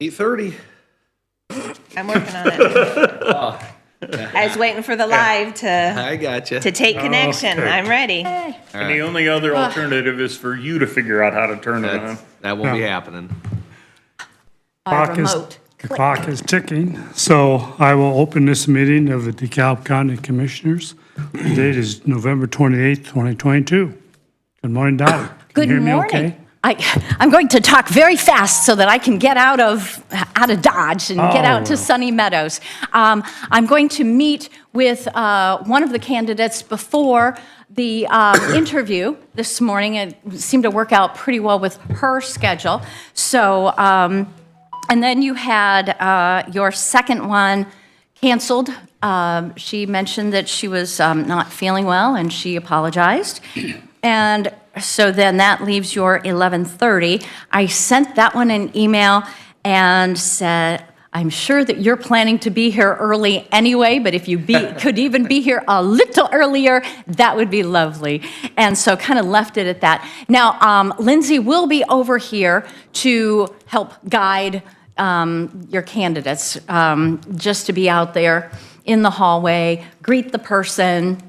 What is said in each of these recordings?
8:30. I'm working on it. I was waiting for the live I gotcha. to take connection. Okay. I'm ready. And the only other alternative is for you to figure out how to turn it on. That won't be happening. Remote. The clock is ticking, so I will open this meeting of the DeKalb County Commissioners. The date is November 28th, 2022. Good morning, Dolly. Good Can you hear me morning. okay? I'm going to talk very fast so that I can get out of Dodge and get out to Oh. Sunny Meadows. I'm going to meet with one of the candidates before the interview this morning. It seemed to work out pretty well with her schedule. So, and then you had your second one canceled. She mentioned that she was not feeling well and she apologized. And so then that leaves your 11:30. I sent that one an email and said, I'm sure that you're planning to be here early anyway, but if you could even be here a little earlier, that would be lovely. And so kind of left it at that. Now, Lindsay will be over here to help guide your candidates, just to be out there in the hallway, greet the person,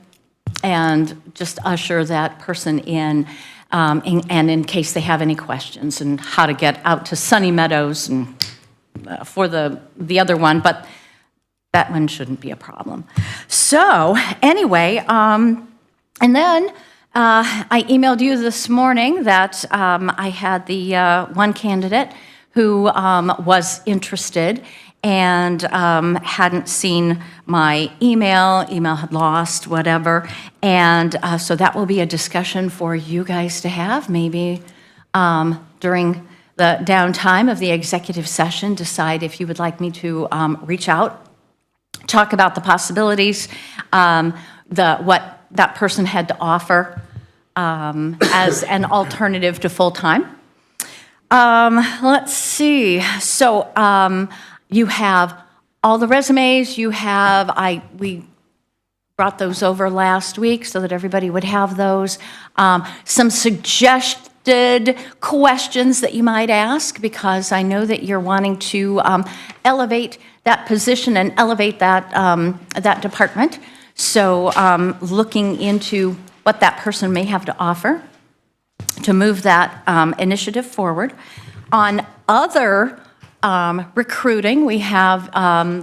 and just usher that person in, and in case they have any questions, and how to get out to Sunny Meadows and for the other one, but that one shouldn't be a problem. So anyway, and then I emailed you this morning that I had the one candidate who was interested and hadn't seen my email had lost, whatever. And so that will be a discussion for you guys to have, maybe during the downtime of the executive session, decide if you would like me to reach out, talk about the possibilities, what that person had to offer as an alternative to full-time. Let's see. So you have all the resumes. We brought those over last week so that everybody would have those. Some suggested questions that you might ask, because I know that you're wanting to elevate that position and elevate that department. So looking into what that person may have to offer to move that initiative forward. On other recruiting, we have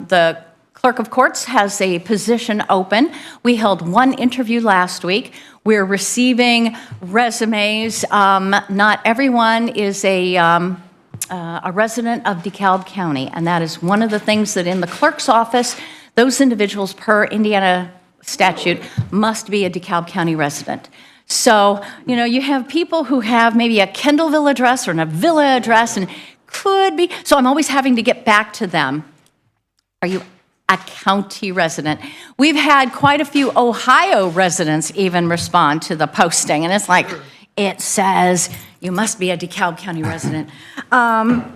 the Clerk of Courts has a position open. We held one interview last week. We're receiving resumes. Not everyone is a resident of DeKalb County, and that is one of the things that in the clerk's office, those individuals per Indiana statute must be a DeKalb County resident. So, you have people who have maybe a Kendallville address or a Villa address, and could be, so I'm always having to get back to them. Are you a county resident? We've had quite a few Ohio residents even respond to the posting, and it's like, it says you must be a DeKalb County resident. And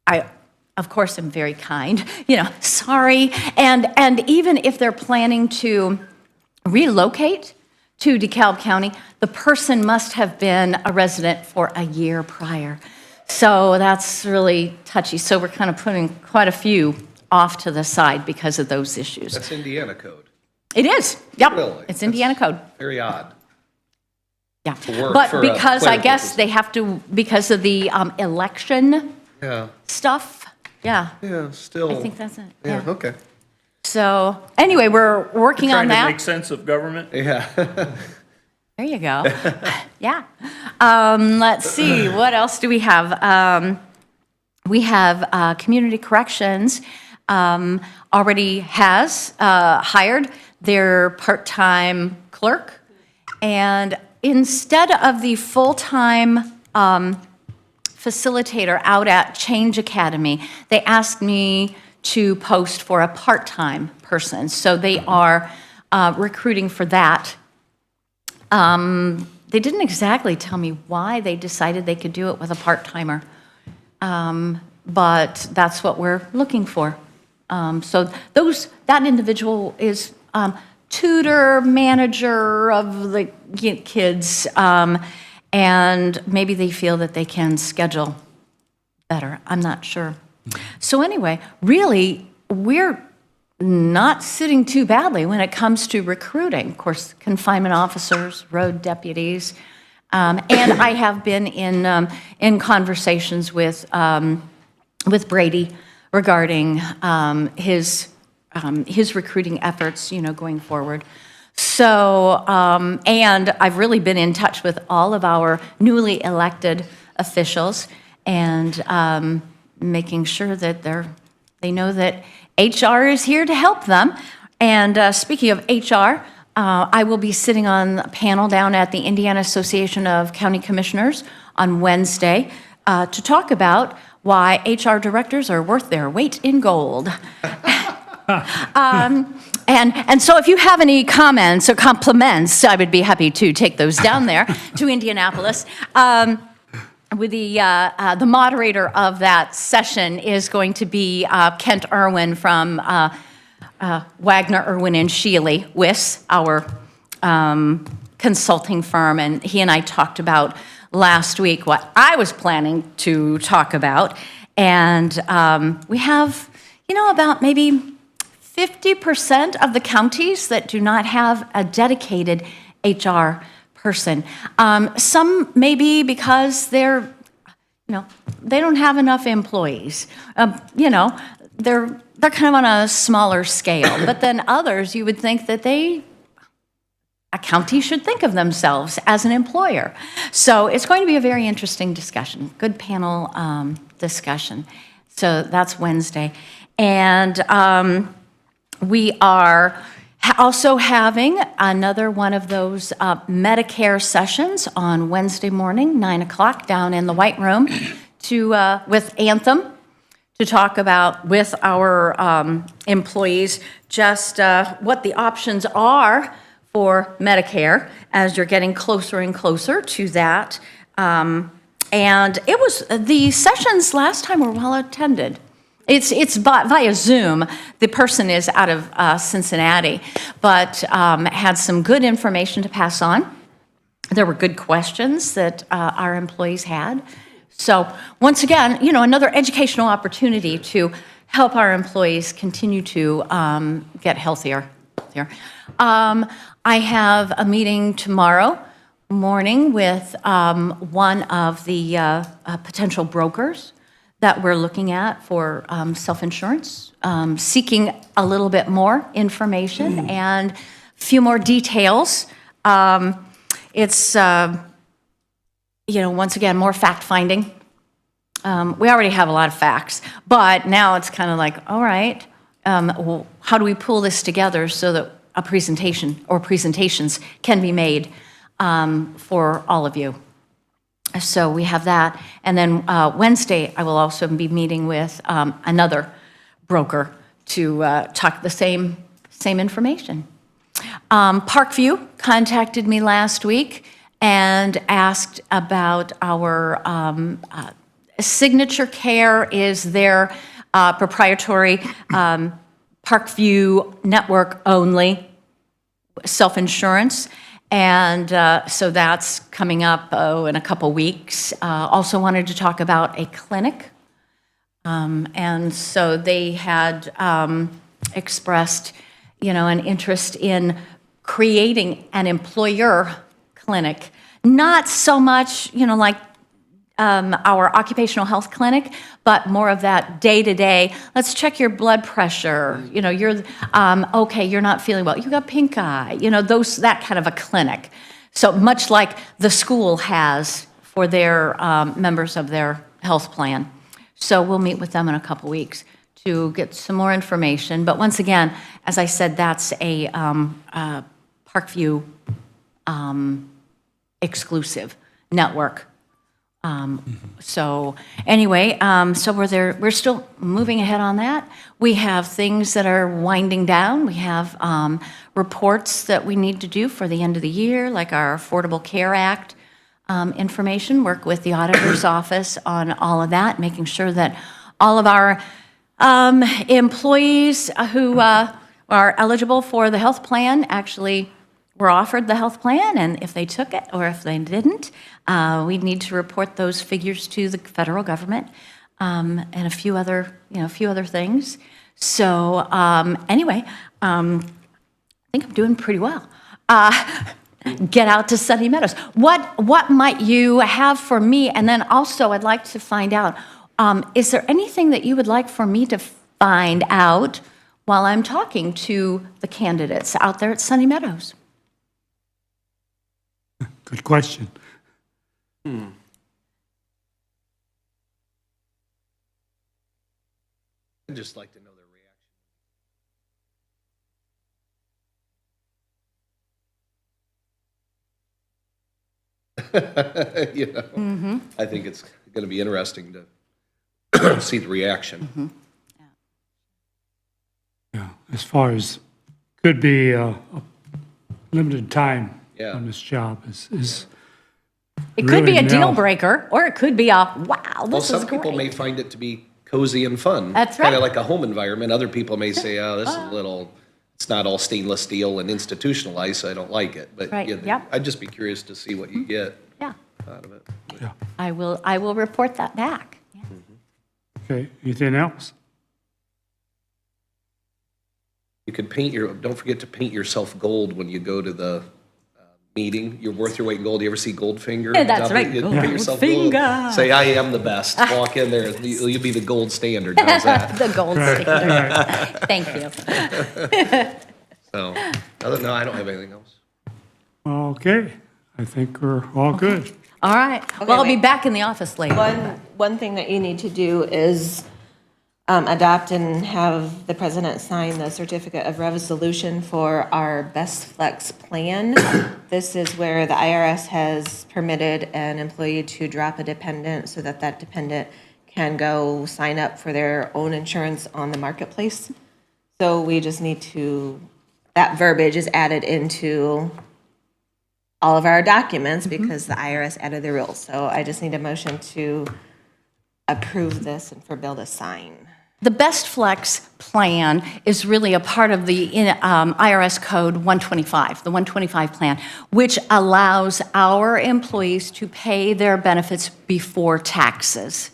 I of course am very kind, sorry. And even if they're planning to relocate to DeKalb County, the person must have been a resident for a year prior. So that's really touchy. So we're kind of putting quite a few off to the side because of those issues. That's Indiana code. It is. Yep. Really? It's Indiana code. Very odd. Yeah. work But for, because I clerical guess purposes. they have to, because of the election Yeah. stuff. Yeah. Yeah, still. I think that's it. Yeah, Yeah. okay. So anyway, we're working on Trying to that. make sense of government. Yeah. There you go. Yeah. Let's see, what else do we have? We have Community Corrections already has hired their part-time clerk. And instead of the full-time facilitator out at Change Academy, they asked me to post for a part-time person. So they are recruiting for that. They didn't exactly tell me why they decided they could do it with a part-timer, but that's what we're looking for. So that individual is tutor, manager of the kids, and maybe they feel that they can schedule better. I'm not sure. So anyway, really, we're not sitting too badly when it comes to recruiting. Of course, confinement officers, road deputies, and I have been in conversations with Brady regarding his recruiting efforts, going forward. So, and I've really been in touch with all of our newly elected officials and making sure that they know that HR is here to help them. And speaking of HR, I will be sitting on a panel down at the Indiana Association of County Commissioners on Wednesday to talk about why HR directors are worth their weight in gold. And so if you have any comments or compliments, I would be happy to take those down there to Indianapolis. With the moderator of that session is going to be Kent Irwin from Wagner, Irwin, and Shealy, WIS, our consulting firm, and he and I talked about last week what I was planning to talk about, and we have, about maybe 50% of the counties that do not have a dedicated HR person. Some maybe because they don't have enough employees. They're kind of on a smaller scale. But then others, you would think that a county should think of themselves as an employer. So it's going to be a very interesting discussion, good panel discussion. So that's Wednesday. And we are also having another one of those Medicare sessions on Wednesday morning, 9 o'clock, down in the White Room with Anthem to talk about with our employees just what the options are for Medicare as you're getting closer and closer to that. And the sessions last time were well attended. It's via Zoom. The person is out of Cincinnati, but had some good information to pass on. There were good questions that our employees had. So once again, another educational opportunity to help our employees continue to get healthier. I have a meeting tomorrow morning with one of the potential brokers that we're looking at for self-insurance, seeking a little bit more information and a few more details. It's, once again, more fact-finding. We already have a lot of facts, but now it's kind of like, all right, well, how do we pull this together so that a presentation or presentations can be made for all of you? So we have that. And then Wednesday, I will also be meeting with another broker to talk the same information. Parkview contacted me last week and asked about our Signature Care is their proprietary Parkview network only self-insurance. And so that's coming up in a couple weeks. Also wanted to talk about a clinic. And so they had expressed, an interest in creating an employer clinic. Not so much, like our occupational health clinic, but more of that day-to-day, let's check your blood pressure, you're, okay, you're not feeling well, you got pink eye, that kind of a clinic. So much like the school has for their members of their health plan. So we'll meet with them in a couple weeks to get some more information. But once again, as I said, that's a Parkview exclusive network. So anyway, so we're still moving ahead on that. We have things that are winding down. We have reports that we need to do for the end of the year, like our Affordable Care Act information, work with the auditor's office on all of that, making sure that all of our employees who are eligible for the health plan actually were offered the health plan, and if they took it or if they didn't, we need to report those figures to the federal government. and a few other, a few other things. So anyway, I think I'm doing pretty well. Get out to Sunny Meadows. What might you have for me? And then also, I'd like to find out, is there anything that you would like for me to find out while I'm talking to the candidates out there at Sunny Meadows? Good question. I'd just like to know their reaction. I think it's going to be interesting to see the reaction. Yeah, as far as could be a limited time Yeah. on this job is It could be really a deal now. breaker, or it could be a, wow, Well, this is some people may great. find it to be cozy and fun. That's Kind right. of like a home environment. Other people may say, oh, this is a little, it's not all stainless steel and institutionalized, so I don't like it. But Right, yeah, yep. I'd just be curious to see what you get Yeah, out of it. Yeah. I will report that back. Yeah. Okay, anything else? You could don't forget to paint yourself gold when you go to the meeting. You're worth your weight in gold. You ever see Goldfinger? Yeah, that's right. You paint yourself gold. Goldfinger. Say, I am the best. Walk in there. You'll be the gold standard. How's that? The gold standard. Thank you. So, no, I don't have anything else. Okay, I think we're all good. All right. Well, I'll be wait. back in the office later. One thing that you need to do is adopt and have the president sign the certificate of resolution for our Best Flex plan. This is where the IRS has permitted an employee to drop a dependent so that that dependent can go sign up for their own insurance on the marketplace. So we just need to, that verbiage is added into all of our documents because the IRS added the rules. So I just need a motion to approve this and for Bill to sign. The Best Flex plan is really a part of the IRS Code 125, the 125 plan, which allows our employees to pay their benefits before taxes.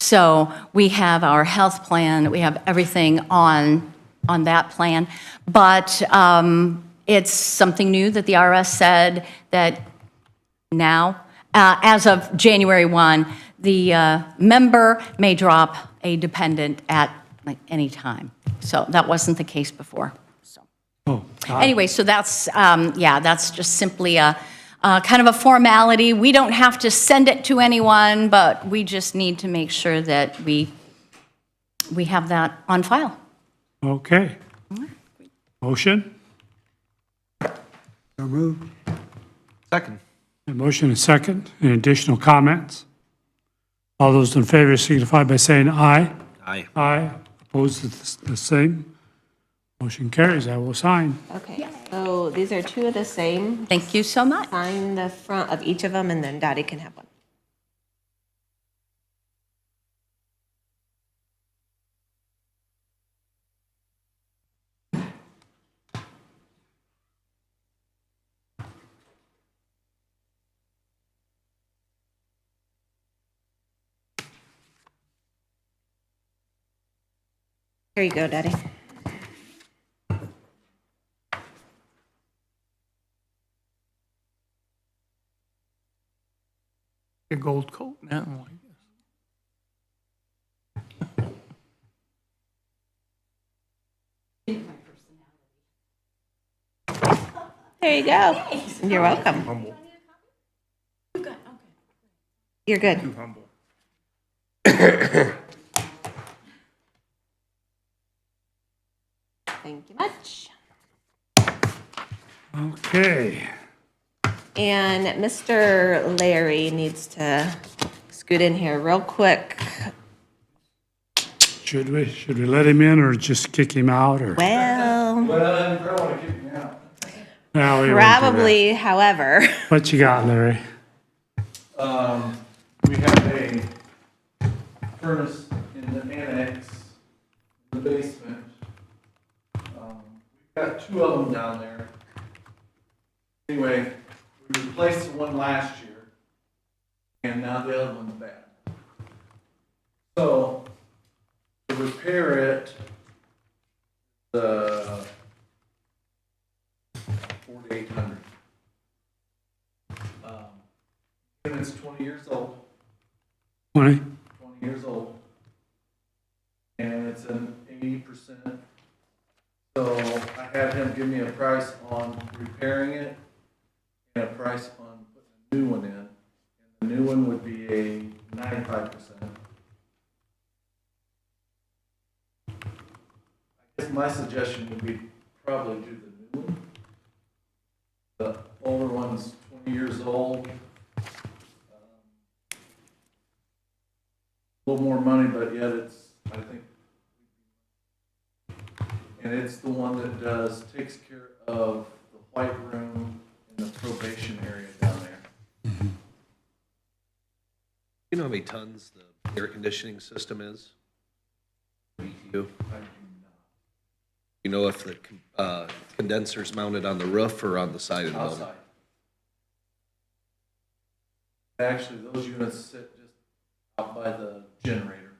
So we have our health plan, we have everything on that plan, but it's something new that the IRS said that now, as of January 1, the member may drop a dependent at like any time. So that wasn't the case before. So Oh, anyway, so that's that's just simply a kind of a formality. We don't have to send it to anyone, but we just need to make sure that we have that on file. okay. Motion? So moved. Second. A motion and second. Any additional comments? All those in favor signify by saying aye. Aye. Aye. Opposed, it's the same. Motion carries. I will sign. Okay, so these are two of the same. Thank you so much. Sign the front of each of them, and then Dottie can have one. Here you go, Dottie. A gold coat now. There you go. You're welcome. Humble. You're good. Too humble. Thank you much. Okay. And Mr. Larry needs to scoot in here real quick. Should we let him in or just kick him out or? Well, No, we won't do that. probably, however. What you got, Larry? We have a furnace in the annex, in the basement. We've got two of them down there. Anyway, we replaced the one last year, and now the other one's bad. So, to repair it, the 4,800. Unit's 20 years old. 20? 20 years old. And it's an 80%. So I had him give me a price on repairing it and a price on putting a new one in. And the new one would be a 95%. I guess my suggestion would be probably do the new one. The older one's 20 years old. A little more money, but yet it's, I think, and it's the one that takes care of the white room and the probation area down there. You know how many tons the air conditioning system is? BTU. I do not. You know if the condenser's mounted on the roof or on the side of the building? Outside. Actually, those units sit just out by the generator.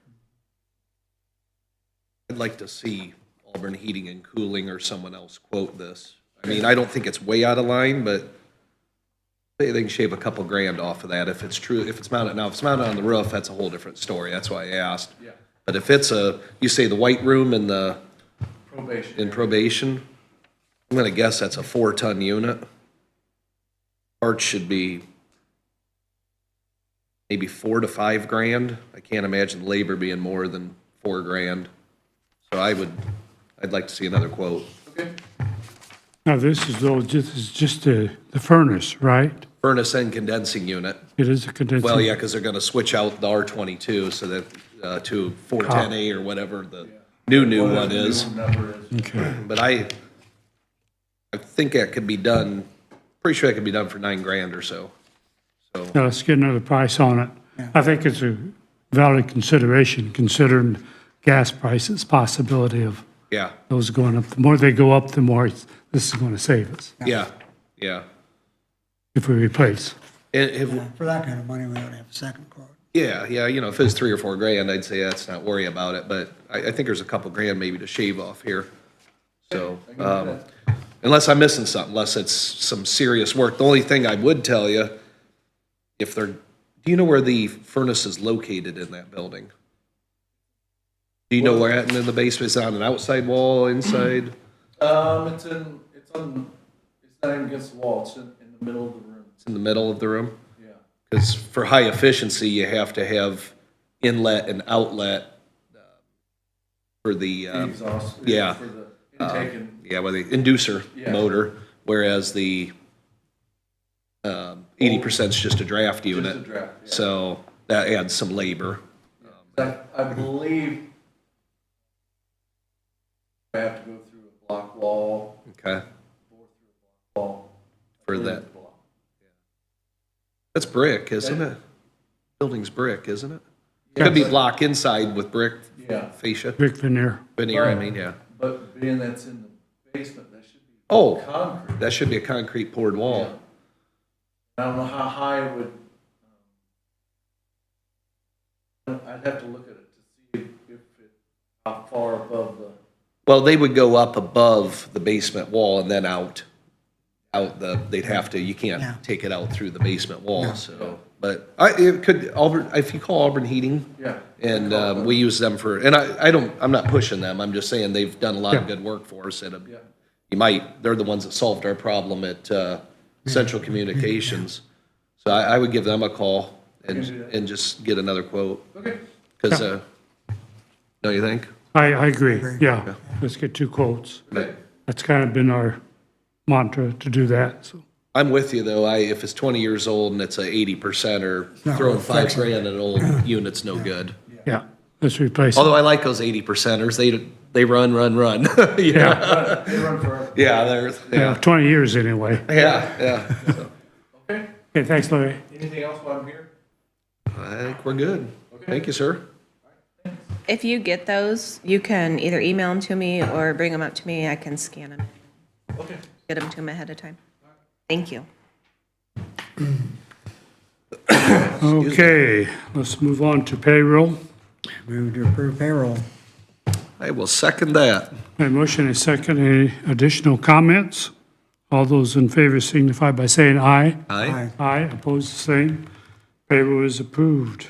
I'd like to see Auburn Heating and Cooling or someone else quote this. I mean, I don't think it's way out of line, but they can shave a couple grand off of that if it's true, if it's mounted. Now, if it's mounted on the roof, that's a whole different story. That's why I asked. Yeah. But if it's you say the white room and the, Probation. in probation, I'm gonna guess that's a 4-ton unit. Parts should be maybe 4 to 5 grand. I can't imagine labor being more than 4 grand. So I'd like to see another quote. Okay. Now, this is just the furnace, right? Furnace and condensing unit. It is a condensing. Well, yeah, because they're gonna switch out the R22 so that, to 410A or whatever the new Whatever one the is. new number is. Okay. But I think that could be done, pretty sure that could be done for 9 grand or so. So, Now, let's get another price on it. I think it's a valid consideration, considering gas prices, possibility of yeah, those going up. The more they go up, the more this is going to save us yeah. if we replace. And if, For that kind of money, we ought to have a second quote. yeah, you know, if it's 3 or 4 grand, I'd say let's not worry about it, but I think there's a couple grand maybe to shave off here. So, I can do that. unless I'm missing something, unless it's some serious work. The only thing I would tell you, do you know where the furnace is located in that building? Do you know where at in the basement? Is it on an outside wall, inside? It's not even against the wall, it's in the middle of the room. It's in the middle of the room? Yeah. Because for high efficiency, you have to have inlet and outlet for the, The exhaust. yeah. For the intake and, yeah, well, the inducer Yeah. motor, whereas the 80% is just a draft unit. just a draft, yeah. So that adds some labor. I believe I have to go through a block wall, Okay, bore through a block wall. for Through that. the block. That's brick, isn't it? Building's brick, isn't it? Yeah, Could be but- block inside with brick Yeah, fascia, Brick veneer. veneer, I mean, yeah. but being that's in the basement, that should be Oh, concrete. that should be a concrete poured wall. Yeah. I don't know how high it would, I'd have to look at it to see how far above the, Well, they would go up above the basement wall and then they'd have to, you Yeah. can't take it out through the basement wall, so. But if you call Auburn Heating, yeah. and we use them and I'm not pushing them, I'm just saying they've done a lot of good work for us. Yeah. They're the ones that solved our problem at Central Communications. So I would give them a call can do that. and just get another quote, Okay. because, don't you think? I agree, yeah. Let's get 2 quotes. Okay. That's kind of been our mantra to do that, so. I'm with you, though. If it's 20 years old and it's a 80% or not throwing worth 5 fixing. grand at an old unit's no good. Yeah, let's replace it. Although I like those 80%ers, they run. Yeah, They run forever. Yeah, yeah, 20 years anyway. yeah. So, Okay. Okay, thanks, Larry. Anything else while I'm here? I think we're good. Thank you, sir. If you get those, you can either email them to me or bring them up to me. I can scan them, Okay. get them to them ahead of time. Thank you. Okay, let's move on to payroll. Move to approve payroll. I will second that. A motion and second. Any additional comments? All those in favor signify by saying aye. Aye. Aye, opposed, the same. Payroll is approved.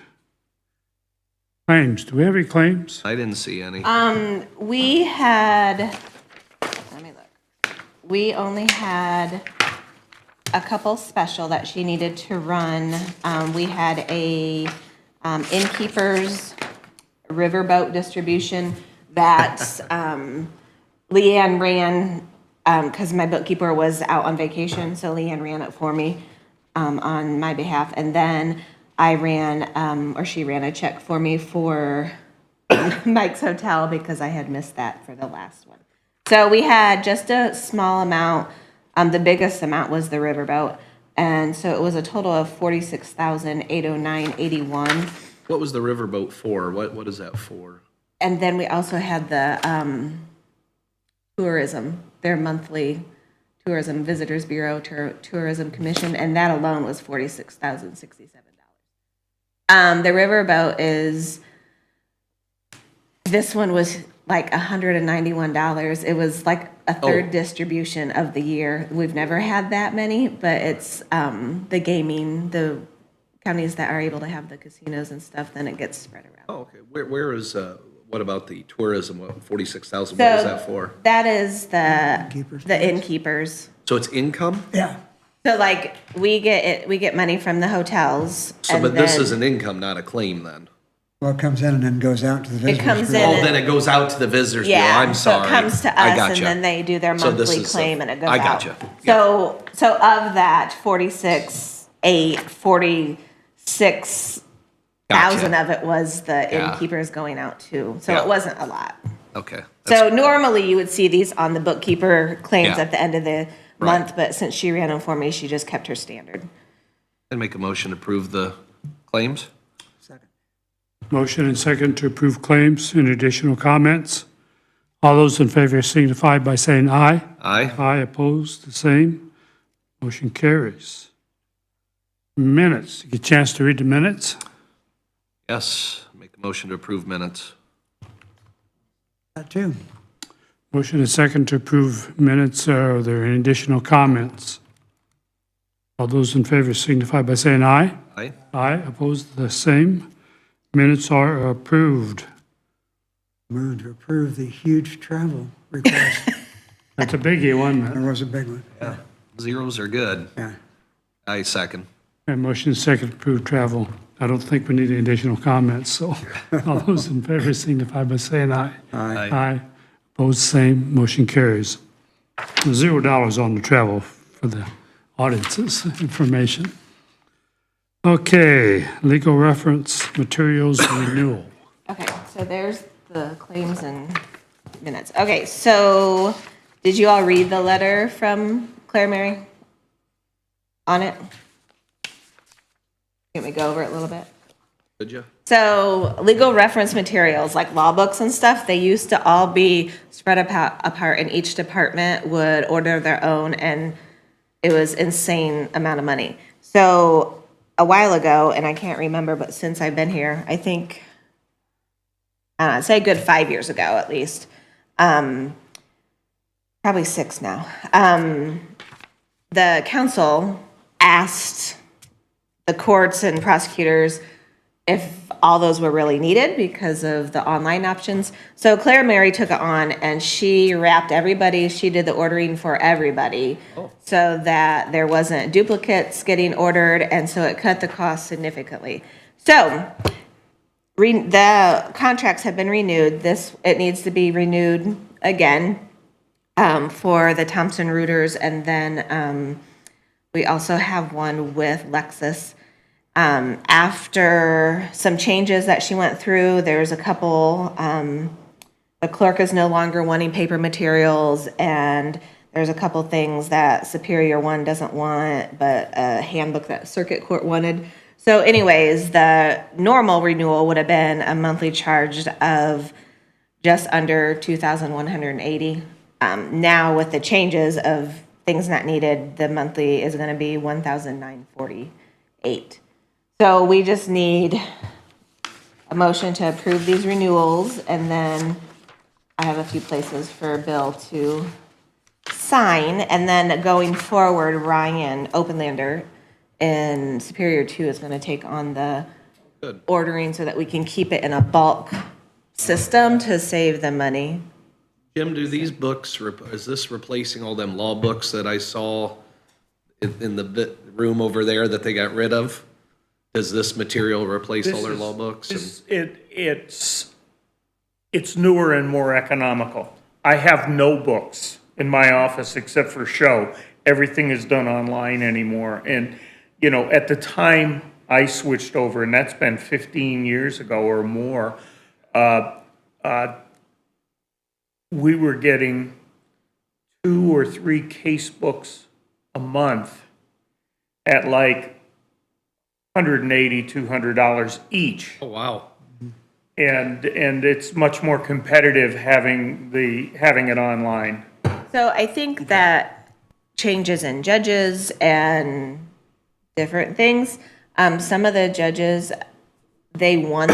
Claims, do we have any claims? I didn't see any. We had, let me look. We only had a couple special that she needed to run. We had a innkeeper's riverboat distribution that Leanne ran, because my bookkeeper was out on vacation, so Leanne ran it for me on my behalf. And then I ran, or she ran a check for me for Mike's Hotel because I had missed that for the last one. So we had just a small amount. The biggest amount was the riverboat. And so it was a total of $46,809.81. What was the riverboat for? What is that for? And then we also had the tourism, their monthly tourism visitors bureau tourism commission, and that alone was $46,067. The riverboat this one was like $191. It was like a third distribution of the year. We've never had that many, but it's the gaming, the counties that are able to have the casinos and stuff, then it gets spread around. Oh, okay. Where is, what about the tourism? What, 46,000, what is that for? That is the Innkeepers. innkeepers. So it's income? Yeah. So like we get money from the hotels. So, and but this then is an income, not a claim then? Well, it comes in and then goes out to the visitors. comes bureau. in Oh, then it goes out to the visitors bureau. Yeah, I'm sorry. so it comes to I us gotcha. and then they do their So this monthly is claim and it goes I out. gotcha. So of that 46,000 of it was the Yeah. innkeepers going out too. So Yeah. it wasn't a lot. Okay. So normally you would see these on the bookkeeper claims Yeah. at the end of the Right. month, but since she ran them for me, she just kept her standard. I'd make a motion to approve the claims. Second. Motion and second to approve claims. Any additional comments? All those in favor signify by saying aye. Aye. Aye, opposed, the same. Motion carries. Minutes, get a chance to read the minutes? Yes. Make a motion to approve minutes. That too. Motion and second to approve minutes. Are there any additional comments? All those in favor signify by saying aye. Aye. Aye, opposed, the same. Minutes are approved. Move to approve the huge travel request. That's a biggie, wasn't it? There was a big one. Yeah. Zeros are good. Yeah. I second. And motion second to approve travel. I don't think we need any additional comments, so all those in favor signify by saying aye. Aye. Aye. Opposed, same. Motion carries. $0 on the travel for the audience's information. Okay, legal reference materials renewal. Okay, so there's the claims and minutes. Okay, so did you all read the letter from Claire Mary on it? Can we go over it a little bit? Did you? So legal reference materials, like law books and stuff, they used to all be spread apart and each department would order their own and it was insane amount of money. So a while ago, and I can't remember, but since I've been here, I think, I'd say a good 5 years ago at least, probably 6 now, the council asked the courts and prosecutors if all those were really needed because of the online options. So Claire Mary took it on and she wrapped everybody, she did the ordering for everybody so that there wasn't duplicates getting ordered, and so it cut the cost significantly. So the contracts have been renewed. It needs to be renewed again for the Thompson Reuters, and then we also have one with Lexus. After some changes that she went through, there's a couple, the clerk is no longer wanting paper materials, and there's a couple things that Superior One doesn't want, but a handbook that Circuit Court wanted. So anyways, the normal renewal would have been a monthly charge of just under $2,180. Now with the changes of things not needed, the monthly is going to be $1,948. So we just need a motion to approve these renewals, and then I have a few places for Bill to sign, and then going forward, Ryan Openlander in Superior 2 is gonna take on the ordering so that we can keep it in a bulk system to save the money. Jim, do these books, is this replacing all them law books that I saw in the room over there that they got rid of? Does this material replace all their law books? It's newer and more economical. I have no books in my office except for show. Everything is done online anymore. And, you know, at the time I switched over, and that's been 15 years ago or more, we were getting 2 or 3 case books a month at like $180, $200 each. Oh, wow. And it's much more competitive having it online. So I think that changes in judges and different things, some of the judges, they want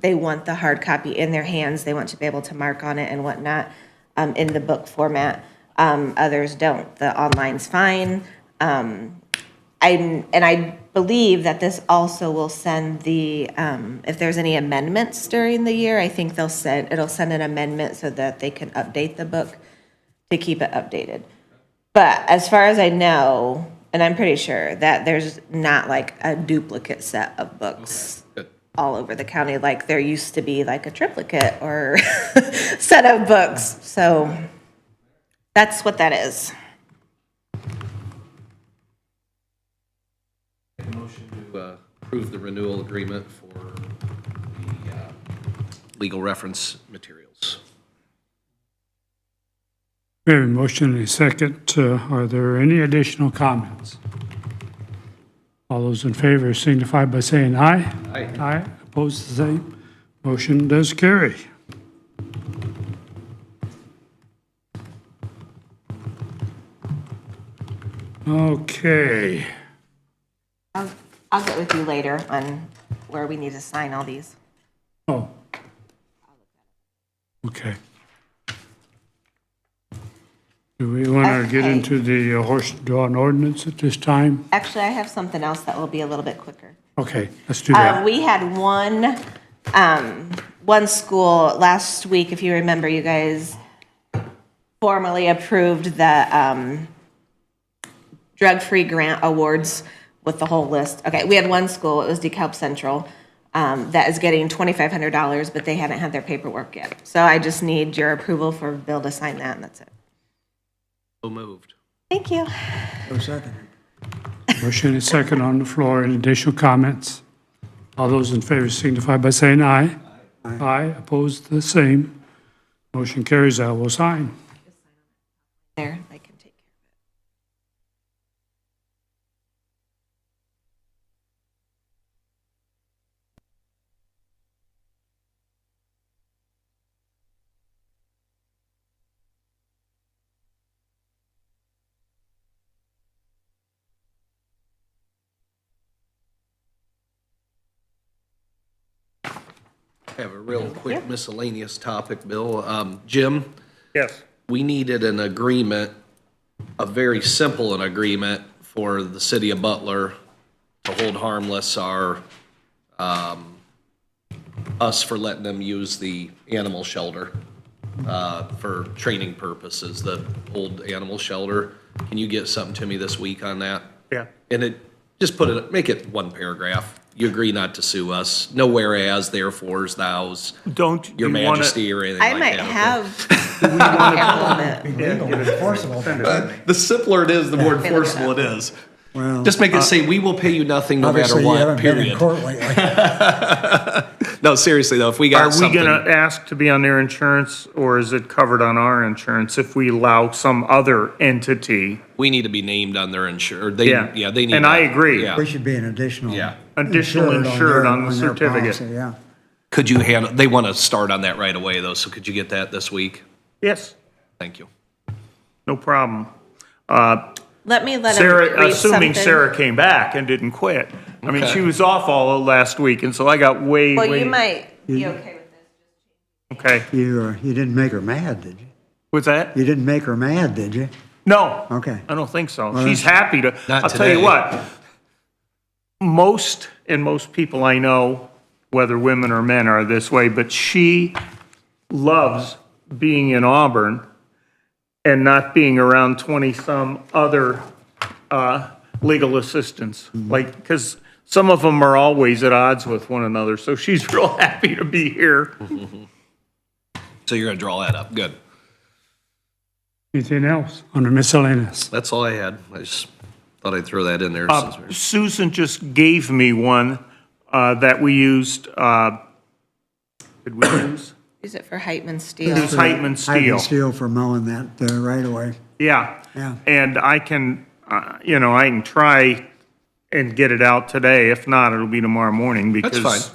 the hard copy in their hands. They want to be able to mark on it and whatnot, in the book format. Others don't. The online's fine. I believe that this also will send the, if there's any amendments during the year, I think it'll send an amendment so that they can update the book to keep it updated. But as far as I know, and I'm pretty sure that there's not like a duplicate set of books all over the county, like there used to be like a triplicate or set of books. So that's what that is. Make a motion to approve the renewal agreement for the legal reference materials. We have a motion and a second. Are there any additional comments? All those in favor signify by saying aye. Aye. Aye, opposed, the same. Motion does carry. Okay. I'll get with you later on where we need to sign all these. Oh. Okay. Do we want to get Okay. into the horse-drawn ordinance at this time? Actually, I have something else that will be a little bit quicker. Okay, let's do that. We had one school last week, if you remember, you guys formally approved the drug-free grant awards with the whole list. Okay, we had one school, it was DeKalb Central, that is getting $2,500, but they haven't had their paperwork yet. So I just need your approval for Bill to sign that, and that's it. So moved. Thank you. So second. Motion and second on the floor. Any additional comments? All those in favor signify by saying aye. Aye, opposed, the same. Motion carries. I will sign. There, I can take care I have a real quick miscellaneous topic, Bill. Jim, Yes. we needed an agreement, a very simple an agreement for the city of Butler to hold harmless us for letting them use the animal shelter for training purposes, the old animal shelter. Can you get something to me this week on that? Yeah. And make it one paragraph. You agree not to sue us. No whereas, therefores, thous, Don't your you wanna- majesty, or anything I like might that. have Be legal enforceable. The simpler it is, the more enforceable it is. Well, Just make it say, we will pay you nothing no matter obviously you what, haven't been in period. court lately. No, seriously though, if we Are got we something, gonna ask to be on their insurance, or is it covered on our insurance if we allow some other entity? we need to be named on their insured. Yeah. They need. And to- I agree. Yeah. We should be an additional. Yeah. Additional insured on the their certificate. policy, yeah. Could you handle, they want to start on that right away though, so could you get that this week? Yes, Thank you. no problem. Let me let him Sarah, read assuming something. Sarah came back and didn't quit. I mean, Okay. she was off all of last week, and so I got way. Well, you might Be okay with this? Okay. You didn't make her mad, did you? What's that? You didn't make her mad, did you? No. Okay. I don't think so. Well, She's happy to. Not I'll tell you today. what. Most people I know, whether women or men, are this way, but she loves being in Auburn and not being around 20-some other legal assistants. Like, because some of them are always at odds with one another, so she's real happy to be here. So you're gonna draw that up. Good. Anything else under miscellaneous? That's all I had. I just thought I'd throw that in there. since we're- Susan just gave me one that we used, did we use? Use it for Heitman It Steel. was Heitman Ivan Steel. Steel for mowing that right away. Yeah. Yeah. And I can, I can try and get it out today. If not, it'll be tomorrow morning because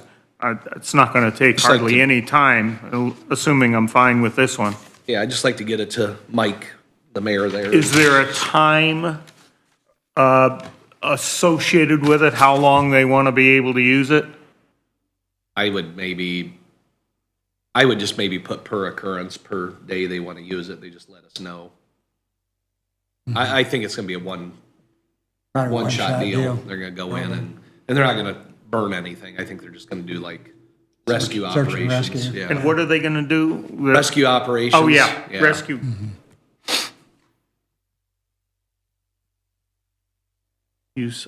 it's not going to take Just like hardly to- any time, assuming I'm fine with this one. Yeah, I'd just like to get it to Mike, the mayor there. Is there a time associated with it, how long they want to be able to use it? I would just maybe put per occurrence per day they want to use it. They just let us know. I think it's gonna be a Probably one-shot deal. They're gonna go in and they're not gonna burn anything. I think they're just gonna do like rescue Search and operations. rescue. And Yeah. what are they going to do? Rescue operations. Oh, yeah, rescue. Use,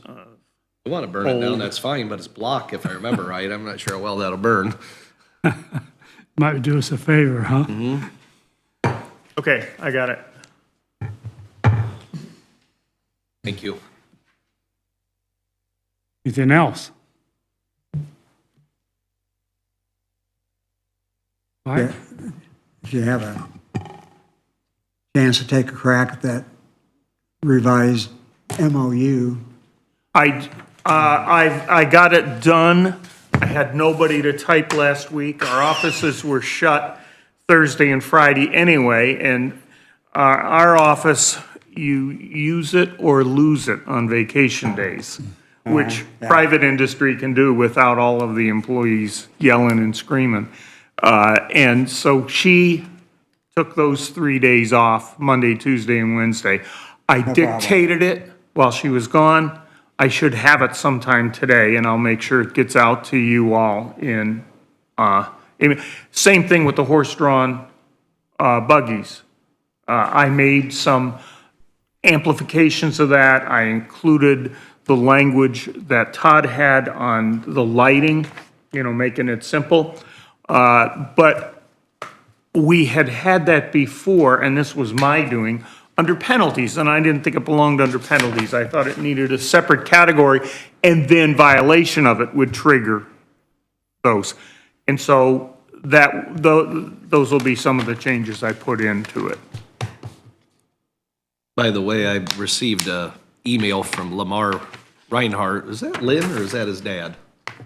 We want to burn it down, that's fine, but it's block if I remember right. I'm not sure how well that'll burn. Might do us a favor, huh? okay, I got it. Thank you. Anything else? All right, If you have a chance to take a crack at that revised MOU, I got it done. I had nobody to type last week. Our offices were shut Thursday and Friday anyway, and our office, you use it or lose it on vacation days, which private industry can do without all of the employees yelling and screaming. And so she took those 3 days off, Monday, Tuesday, and Wednesday. I dictated it while she was gone. I should have it sometime today, and I'll make sure it gets out to you all same thing with the horse-drawn buggies. I made some amplifications of that. I included the language that Todd had on the lighting, making it simple. But we had that before, and this was my doing, under penalties, and I didn't think it belonged under penalties. I thought it needed a separate category, and then violation of it would trigger those. And so those will be some of the changes I put into it. By the way, I received a email from Lamar Reinhardt. Is that Lynn or is that his dad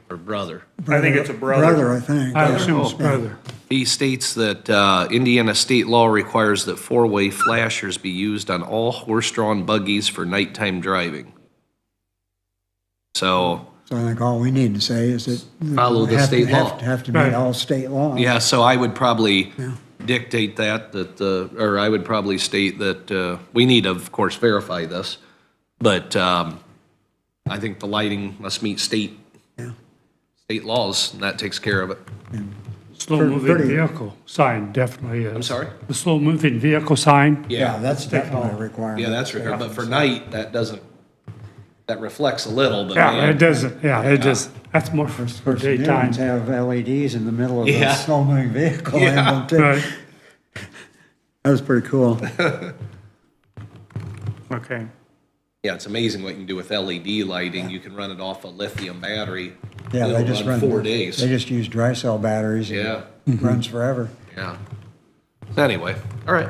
or brother? I think it's a brother. brother, I think. I assume it's brother. He states that Indiana state law requires that four-way flashers be used on all horse-drawn buggies for nighttime driving. So, So I think all we need to say is that. Follow the state law. Have to meet Right. all state law. yeah, so I would probably dictate or I would probably state that we need to, of course, verify this, but I think the lighting must meet state laws, and that takes care of it. Slow-moving pretty- vehicle sign definitely is. I'm sorry? The slow-moving vehicle sign, Yeah, that's definitely a requirement. Yeah, that's required, but for night, that reflects a little, but yeah, man. it doesn't, that's more for Of course, the new daytime. ones have LEDs in the middle of the Yeah. slow-moving vehicle Yeah. emblem too. Right, That was pretty cool. Okay. Yeah, it's amazing what you can do with LED lighting. You can run it off a lithium battery. Yeah, they It'll just run run. 4 days. They just use dry cell batteries. and Yeah. it Runs forever. Yeah. Anyway, all right.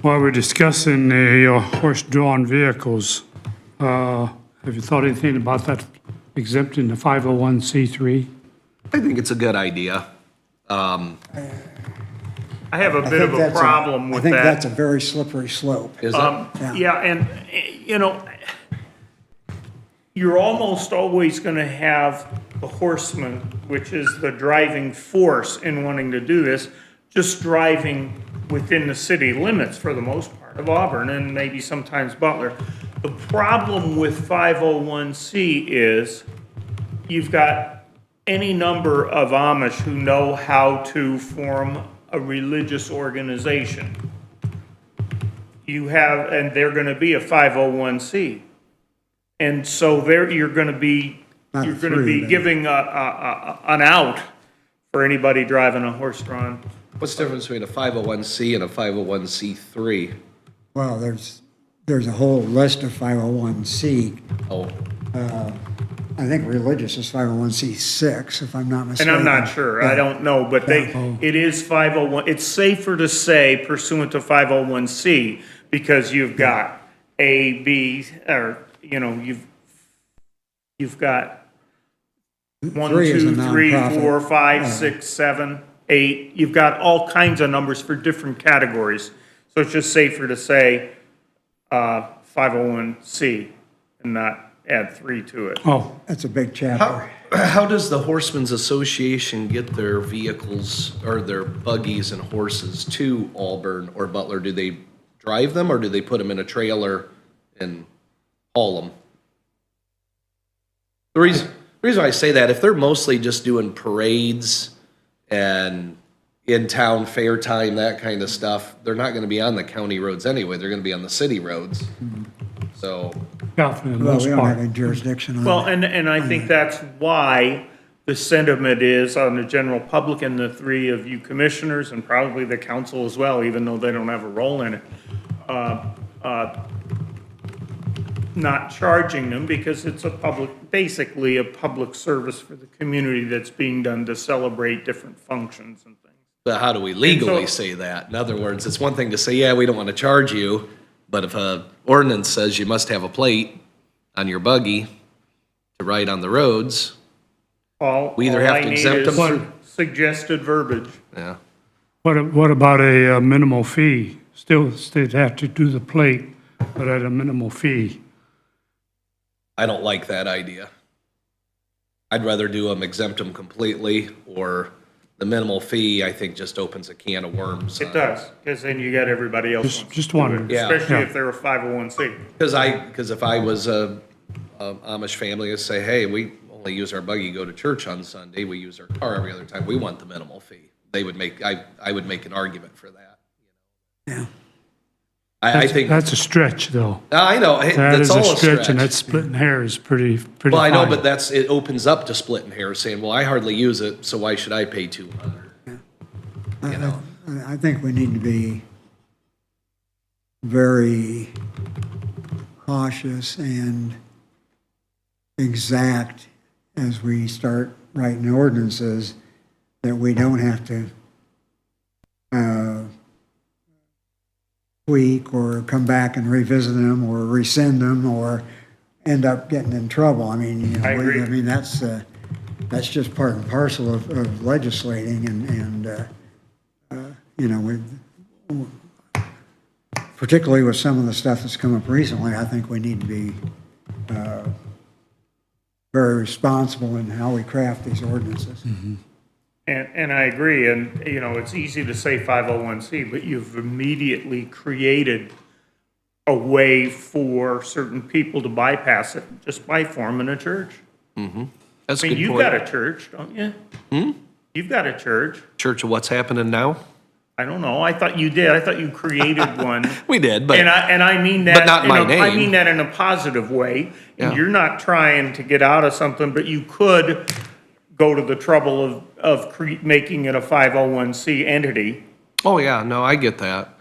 while we're discussing the horse-drawn vehicles, have you thought anything about that exempting the 501c3? I think it's a good idea. I have a I bit think of a that's problem I with think that's that. a very slippery slope. Is it? Yeah, and, you're almost always going to have the horseman, which is the driving force in wanting to do this, just driving within the city limits for the most part of Auburn and maybe sometimes Butler. The problem with 501c is you've got any number of Amish who know how to form a religious organization. You have, and they're going to be a 501c. And so there, you're going to be giving an out for anybody driving a horse-drawn. What's the difference between a 501c and a 501c3? Well, there's a whole list of 501c. Oh, I think religious is 501c6, if I'm not And mistaken. I'm not sure, I don't know, but it is 501, it's safer to say pursuant to 501c, because you've got A, B, or, you've got 1, Three is a 2, 3, nonprofit. 4, 5, 6, 7, 8, you've got all kinds of numbers for different categories. So it's just safer to say 501c and not add 3 to it. Oh, That's a big chapter. how does the Horsemen's Association get their vehicles or their buggies and horses to Auburn or Butler? Do they drive them or do they put them in a trailer and haul them? The reason I say that, if they're mostly just doing parades and in-town fair time, that kind of stuff, they're not going to be on the county roads anyway. They're going to be on the city roads. So, yeah, for the Well, most we don't have part. any jurisdiction on Well, it. and I think that's why the sentiment is on the general public and the 3 of you commissioners and probably the council as well, even though they don't have a role in it, not charging them because it's basically a public service for the community that's being done to celebrate different functions and things. but how do we legally And so- say that? In other words, it's one thing to say, yeah, we don't want to charge you, but if a ordinance says you must have a plate on your buggy to ride on the roads, We either have to exempt them through- Suggested verbiage. yeah. What about a minimal fee? Still, they'd have to do the plate, but at a minimal fee. I don't like that idea. I'd rather do them, exempt them completely, or the minimal fee, I think, just opens a can of worms. It does, because then you got everybody else. Just- wants just to do it, wondering. Yeah. Especially Yeah. if they're a 501c. Because if I was a Amish family, I'd say, hey, we only use our buggy, go to church on Sunday, we use our car every other time, we want the minimal fee. They would make, I would make an argument for that. Yeah. I think, That's a stretch, though. I know, hey, That that's is a all a stretch, and stretch. that's splitting hairs pretty Well, I know, fine. but it opens up to splitting hairs, saying, well, I hardly use it, so why should I pay $200? I think we need to be very cautious and exact as we start writing ordinances, that we don't have to tweak or come back and revisit them or rescind them or end up getting in trouble. I mean, I agree. I mean, that's just part and parcel of legislating and particularly with some of the stuff that's come up recently, I think we need to be very responsible in how we craft these ordinances. And I agree, and, it's easy to say 501c, but you've immediately created a way for certain people to bypass it just by forming a church. That's I a mean, good you've point. got a church, don't you? You've got a church. Church of what's happening now? I don't know, I thought you did, I thought you created one. We did, but. And I mean that. But not my I name. mean that in a positive way. And Yeah. you're not trying to get out of something, but you could go to the trouble of making it a 501c entity. Oh, yeah, no, I get that.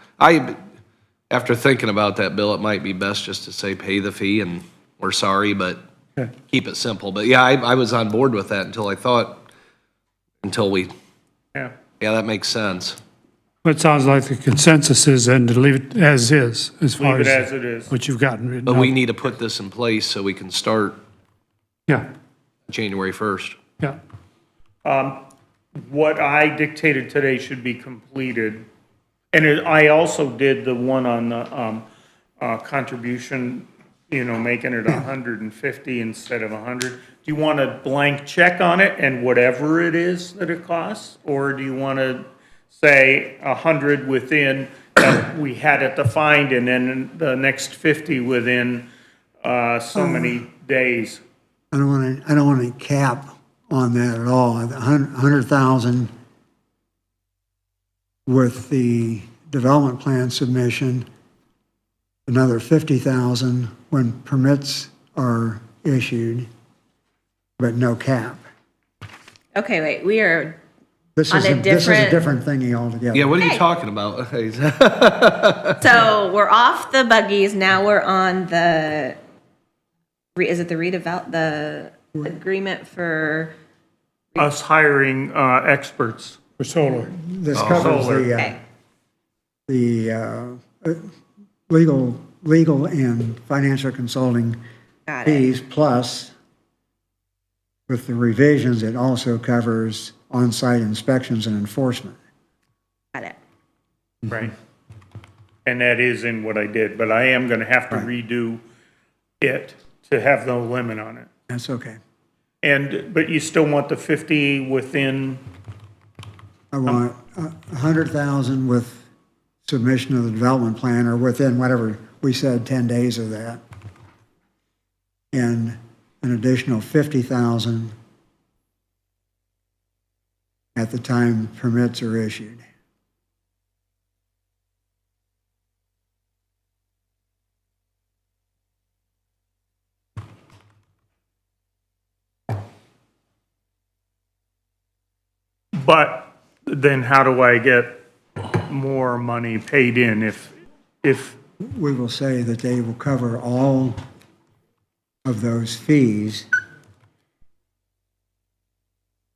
After thinking about that, Bill, it might be best just to say pay the fee and we're sorry, but Okay. keep it simple. But yeah, I was on board with that until Yeah. yeah, that makes sense. It sounds like the consensus is then to leave it as is, as far Leave it as as it is. what you've gotten written But we up. need to put this in place so we can start Yeah, January 1st. yeah. What I dictated today should be completed. And I also did the one on the contribution making it 150 instead of 100. Do you want a blank check on it and whatever it is that it costs? Or do you want to say 100 within, we had it defined, and then the next 50 within so many days? I don't want any cap on that at all. 100,000 with the development plan submission, another 50,000 when permits are issued, but no cap. Okay, wait, we are, This On is a this is a different- different thingy altogether. Yeah, what are you Okay. talking about? so we're off the buggies, now we're on the, is it the the agreement for, Us hiring experts. For solar. This covers Solar. okay, the legal and financial consulting got it. fees, plus with the revisions, it also covers on-site inspections and enforcement. Got it. Right. And that is in what I did, but I am going to have to Right. redo it to have no limit on it. That's okay. But you still want the 50 within, I want 100,000 with submission of the development plan, or within whatever we said, 10 days of that. And an additional 50,000 at the time permits are issued. but then how do I get more money paid in if, We will say that they will cover all of those fees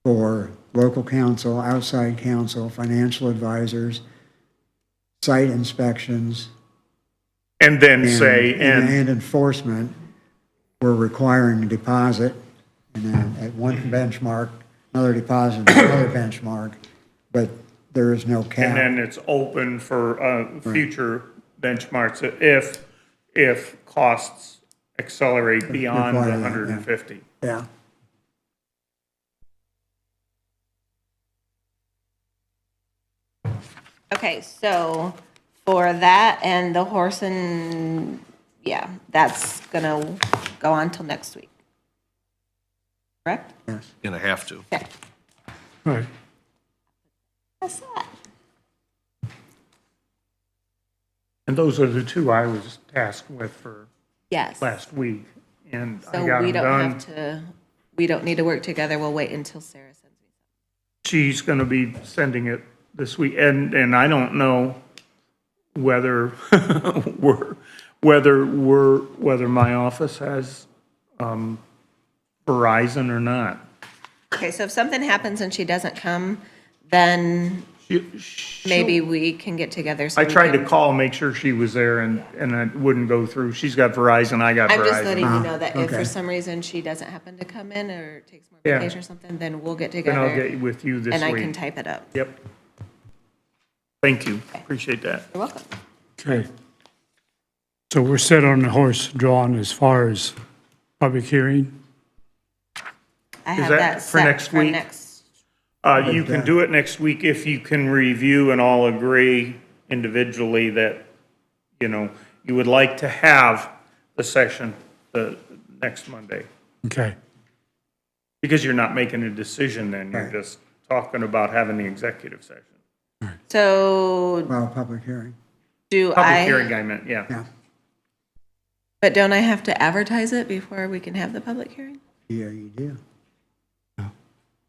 for local counsel, outside counsel, financial advisors, site inspections, and then say, and enforcement. We're requiring a deposit, and then at one benchmark, another deposit, another benchmark, but there is no and cap. then it's open for future benchmarks if costs accelerate beyond the Require that, yeah. 150. Yeah. Okay, so for that and the horse and, yeah, that's gonna go on till next week. Correct? Yes. Gonna have to. Okay. Right. That's that. And those are the two I was tasked with for Yes. last week, and I So got we them don't done. have to, we don't need to work together. We'll wait until Sarah sends me. She's gonna be sending it this week, and I don't know whether whether my office has Verizon or not. Okay, so if something happens and she doesn't come, then maybe we can get together. so I we tried to can- call, make sure she was there, and it wouldn't go through. She's got Verizon, I got I'm just letting Verizon. you know that if for okay. some reason she doesn't happen to come in or takes more Yeah. vacation or something, then we'll get Then I'll together get with you this and I can week. type it up. Yep. Thank you, appreciate that. You're welcome. Okay. So we're set on the horse drawn as far as public hearing? I have that that for set next for week? next. You can do it next week if you can review and all agree individually that, you would like to have the session the next Monday. Okay. Because you're not making a decision then, you're Right. just talking about having the executive session. So Well, public hearing. do Public hearing, I, I meant, yeah. Yeah. but don't I have to advertise it before we can have the public hearing? Yeah, you do.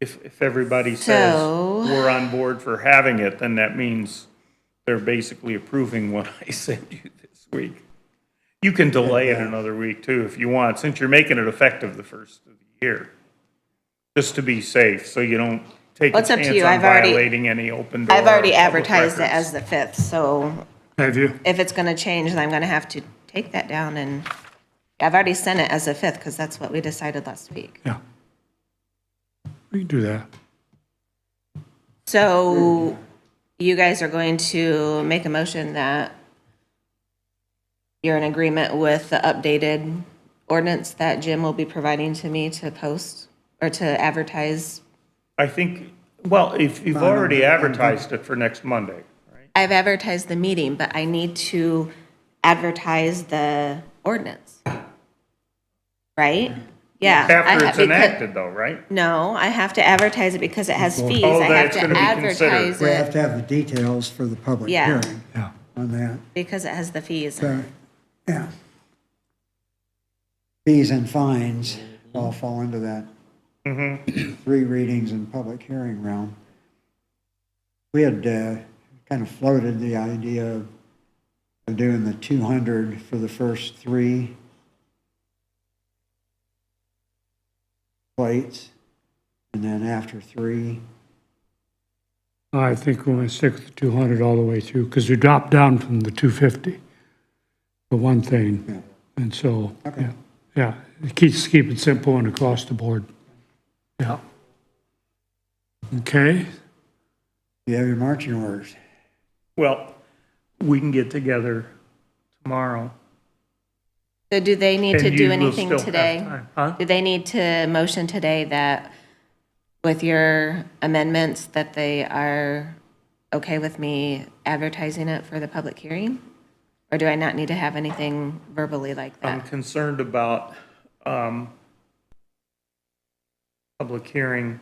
If everybody says So- we're on board for having it, then that means they're basically approving what I sent you this week. You can delay it another week too if you want, since you're making it effective the first of the year. Just to be safe, so you don't take a Well, it's up to chance you. on I've already- violating any open door. I've already or public advertised it records. as the 5th, so Have you? if it's gonna change, then I'm gonna have to take that down and, I've already sent it as the 5th, because that's what we decided last week. Yeah. We can do that. So you guys are going to make a motion that you're in agreement with the updated ordinance that Jim will be providing to me to post or to advertise. I think, well, if you've already advertised it for next Monday, right? I've advertised the meeting, but I need to advertise the ordinance. Right? Yeah. After it's enacted though, right? No, I have to advertise it because it has fees. Oh, I that have it's to gonna be considered. advertise We have it to have the details for the public Yeah. hearing Yeah. on that. because it has the fees. So, yeah. Fees and fines all fall into that 3 readings and public hearing realm. We had kind of floated the idea of doing the 200 for the first 3 plates, and then after 3, I think we're going to stick with the 200 all the way through, because we dropped down from the 250 for one thing. Yeah. And so, Okay. yeah, it keep it simple and across the board. Yeah. Okay, you have your marching orders. Well, we can get together tomorrow. So do they need to And do you will anything still have today? time, huh? Do they need to motion today that with your amendments that they are okay with me advertising it for the public hearing? Or do I not need to have anything verbally like I'm that? concerned about public hearing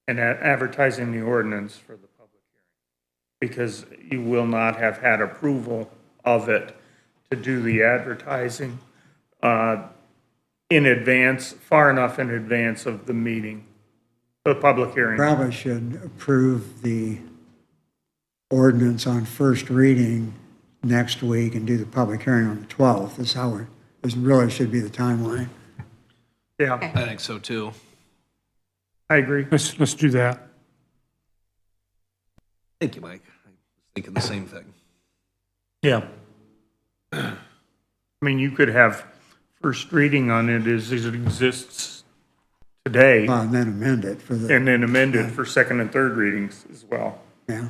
and advertising the ordinance for the public hearing, because you will not have had approval of it to do the advertising in advance, far enough in advance of the meeting, the public hearing. Probably should approve the ordinance on first reading next week and do the public hearing on the 12th. That's how this really should be the timeline. Yeah, I think so too. I agree. let's do that. Thank you, Mike. I was thinking the same thing. Yeah. I mean, you could have first reading on it as it exists today, And then amend it for the, and then amend it for second and third readings as well. yeah.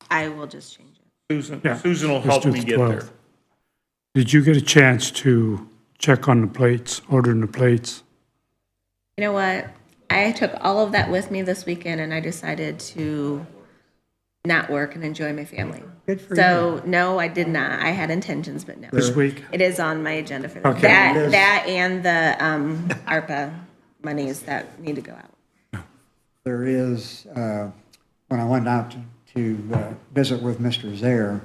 I will just change it. Yeah. Susan will Let's help do me the get 12th. there. Did you get a chance to check on the plates, ordering the plates? You know what? I took all of that with me this weekend and I decided to not work and enjoy my family. Good for So, no, I did not. I had intentions, but no. This week? It is on my agenda for that. Okay. That and the ARPA monies that need to go out. There is, when I went out to visit with Mr. Zaire,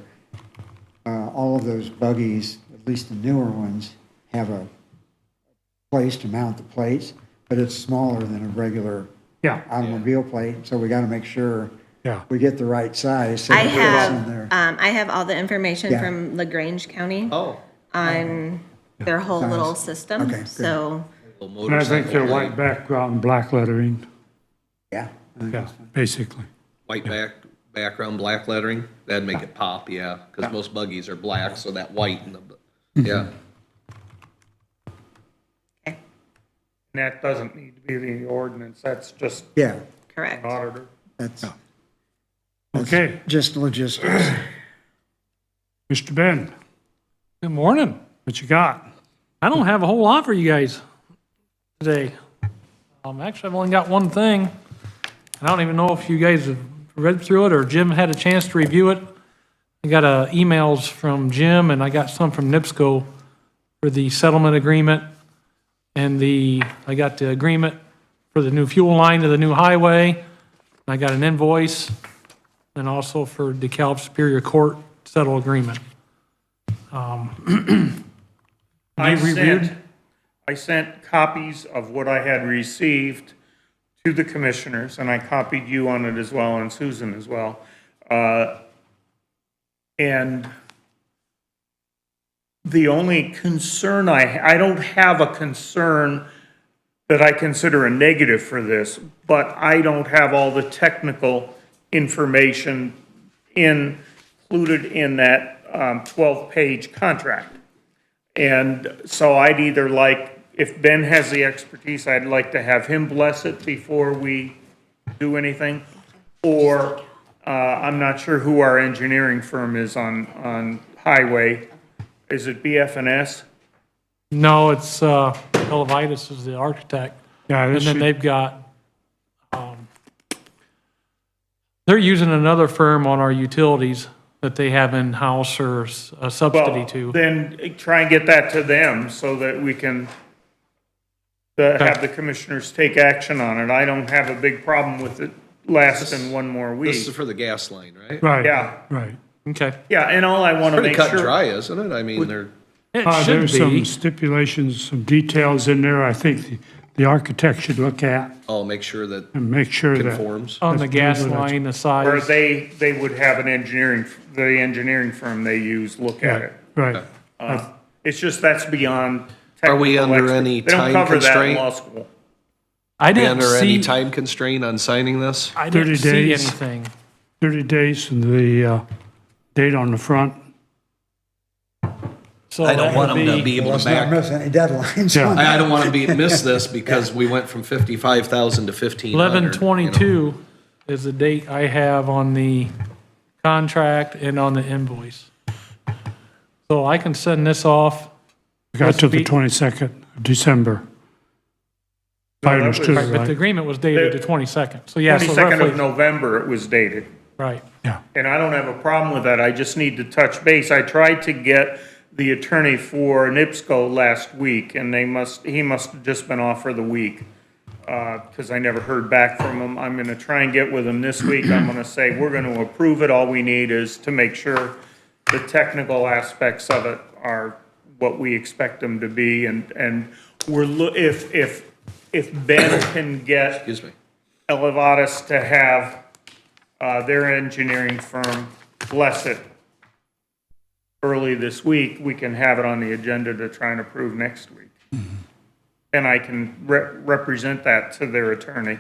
all of those buggies, at least the newer ones, have a place to mount the plates, but it's smaller than a regular Yeah, automobile plate, so we got to make sure yeah. we get the right size. So I it fits in there. have all the information Yeah. from LaGrange County Oh. on their whole Size. little system. Okay, good. So, Little And I think they're motorcycle white plate, background, black lettering. Yeah. I think Yeah, that's fine. basically. white background, black lettering. That'd make it pop, yeah, because most buggies are black, so that white and the, yeah. okay, And that doesn't need to be the ordinance, that's just Yeah, correct. an auditor. that's Okay, just logistics. Mr. Ben, Good morning. what you got? I don't have a whole lot for you guys today. Actually, I've only got one thing. I don't even know if you guys have read through it or Jim had a chance to review it. I got emails from Jim and I got some from NIPSCO for the settlement agreement and I got the agreement for the new fuel line to the new highway. I got an invoice and also for DeKalb Superior Court settle agreement. I sent copies of what I had received to the commissioners, and I copied you on it as well, and Susan as well. And the only concern I don't have a concern that I consider a negative for this, but I don't have all the technical information included in that 12-page contract. And so I'd either like, if Ben has the expertise, I'd like to have him bless it before we do anything. Or I'm not sure who our engineering firm is on highway. Is it BF&S? No, it's, Elevitis is the architect. Yeah, And this then should- they've got, they're using another firm on our utilities that they have in-house or a subsidy Well, to. then try and get that to them so that we can have the commissioners take action on it. I don't have a big problem with it lasting one more This is week. for the gas line, right? Right. Yeah. Right. Okay. Yeah, and all I want to Pretty make cut and sure, dry, isn't it? I mean, they're, It There's should some be. stipulations, some details in there I think the architect should look at I'll make sure that and make sure that. conforms. On the Let's gas do it. line, the or size. they would have the engineering firm they use look at it. Right. It's just that's beyond Are we technical under expert- any They don't time cover that in constraint? law school. I Are we didn't under any see, time constraint on signing this? I didn't 30 see days. anything. 30 days from the date on the front. So I don't that want would them to be able Let's to not back. miss any deadlines. Yeah. on that. I don't want to miss this because we went from 55,000 to 1,500. 11/22 is the date I have on the contract and on the invoice. So I can send this off. We got Must to the be- 22nd of December. If I No, that understood was- Right, it but the right. agreement was dated the 22nd. So yeah, so 22nd of roughly, November it was dated. right. Yeah. And I don't have a problem with that, I just need to touch base. I tried to get the attorney for NIPSCO last week, and he must have just been off for the week, because I never heard back from him. I'm gonna try and get with him this week, I'm gonna say, we're gonna approve it, all we need is to make sure the technical aspects of it are what we expect them to be, and if Ben can get Excuse me. Elevatus to have their engineering firm bless it early this week, we can have it on the agenda to try and approve next week. And I can represent that to their attorney.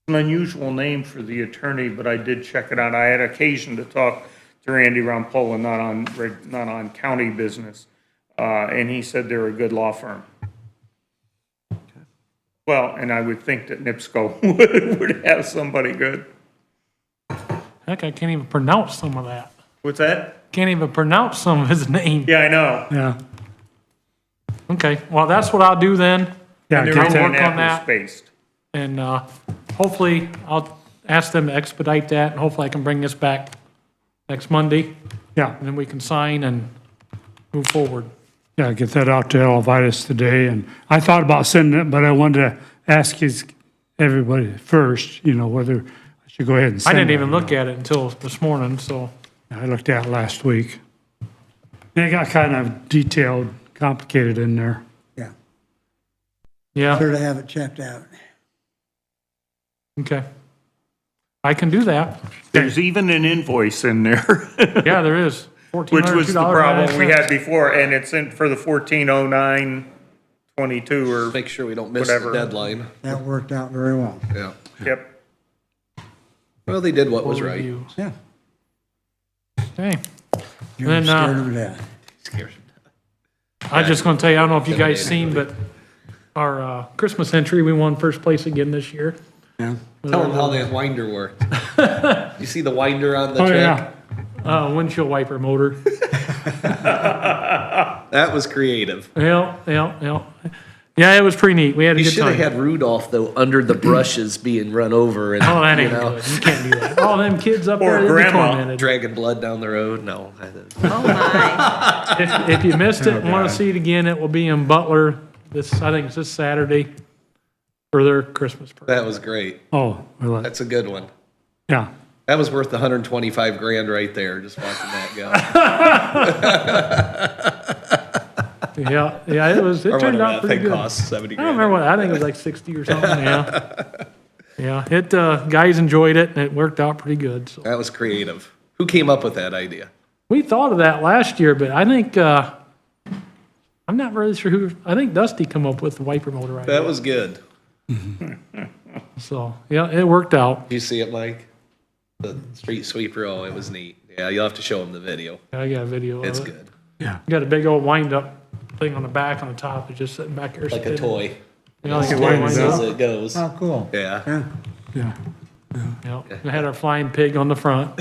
An unusual name for the attorney, but I did check it out. I had occasion to talk to Randy Rampolla, not on county business, and he said they're a good law firm. Well, and I would think that NIPSCO would have somebody good. Heck, I can't even pronounce some of that. What's that? Can't even pronounce some of his name. Yeah, I know. Yeah. Okay, well, that's what I'll do then. Yeah, They're get I'll that. work on that. Indianapolis-based. And hopefully, I'll ask them to expedite that, and hopefully I can bring this back next Monday, Yeah. and then we can sign and move forward. Yeah, get that out to Elevitus today. And I thought about sending it, but I wanted to ask everybody first, whether I should go ahead and I send it. didn't even look at it until this morning, so, I looked at it last week. And it got kind of detailed, complicated in there. Yeah, yeah, sure to have it checked out. okay. I can do that. There's even an invoice in there, Yeah, there is. which was the problem we had before, and it's in for the 140922 or, Make sure we don't miss the Whatever. deadline. That worked out very well. Yeah. yep. Well, they did what was right. Review. Yeah. Okay. You're Then, scared of that. I'm just gonna tell you, I don't know if you guys seen, but our Christmas entry, we won first place again this year. Yeah. Tell them how that winder worked. You see the winder on the Oh, check? yeah. Windshield wiper motor. That was creative. Yeah. Yeah, it was pretty neat. We had a You good should have time. had Rudolph, though, under the brushes being run over and, Oh, that you ain't know, good. You can't do that. All them kids up Or there, they'd be grandma. tormented. dragging blood down the road. No. Oh, my. If you missed it and want to see it again, it will be in Butler I think it's this Saturday for their Christmas parade. That was great. Oh, well, That's a good one. yeah. That was worth 125 grand right there, just watching that go. Yeah, it was, it Or turned whatever out that pretty thing good. costs, 70 I don't grand. remember what, I think it was like 60 or something, yeah. Yeah, guys enjoyed it and it worked out pretty good, so. That was creative. Who came up with that idea? We thought of that last year, but I think, I'm not really sure who, I think Dusty come up with the wiper motor idea. That was good. So, yeah, it worked out. Did you see it, Mike? The street sweeper, oh, it was neat. Yeah, you'll have to show him the video. I got a video of it. It's good. Got a big old wind-up thing on the back, on the top, it's just sitting back there. Like a spinning. toy. You know, like a It toy winds wind as up. it goes. Oh, cool. Yeah. Yeah. Yeah. Yeah, we had our flying pig on the front.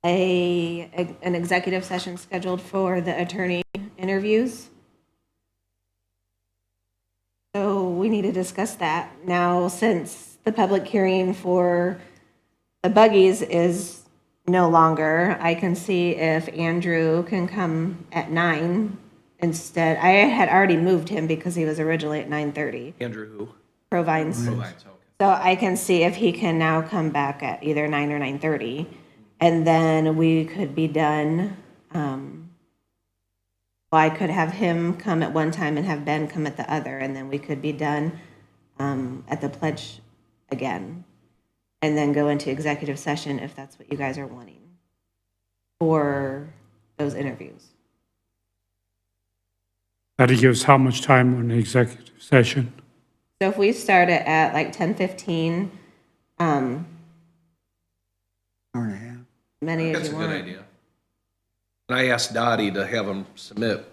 an executive session scheduled for the attorney interviews. So we need to discuss that. Now, since the public hearing for the buggies is no longer, I can see if Andrew can come at 9 instead. I had already moved him because he was originally at 9:30. Andrew who? Provines. Provides, okay. So I can see if he can now come back at either 9 or 9:30. And then we could be done. Well, I could have him come at one time and have Ben come at the other, and then we could be done at the pledge again. And then go into executive session if that's what you guys are wanting for those interviews. That gives how much time on the executive session? So if we start it at like 10:15, Hour and a half. many as That's a you good want. idea. And I asked Dottie to have him submit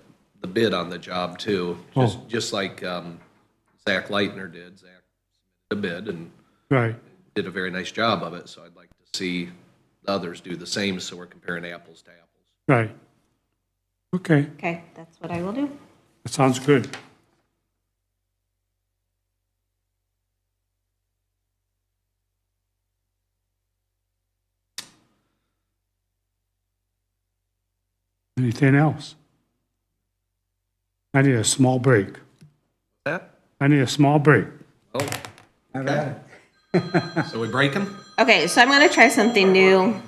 the bid on the job too, just like Zach Leitner did. Zach submitted a bid and Right. did a very nice job of it, so I'd like to see the others do the same, so we're comparing apples to apples. Right. Okay, Okay, that's what I will do. that sounds good. Anything else? I need a small break. That? I need a small break. Oh, Have at it. so we breaking? Okay, so I'm gonna try something new.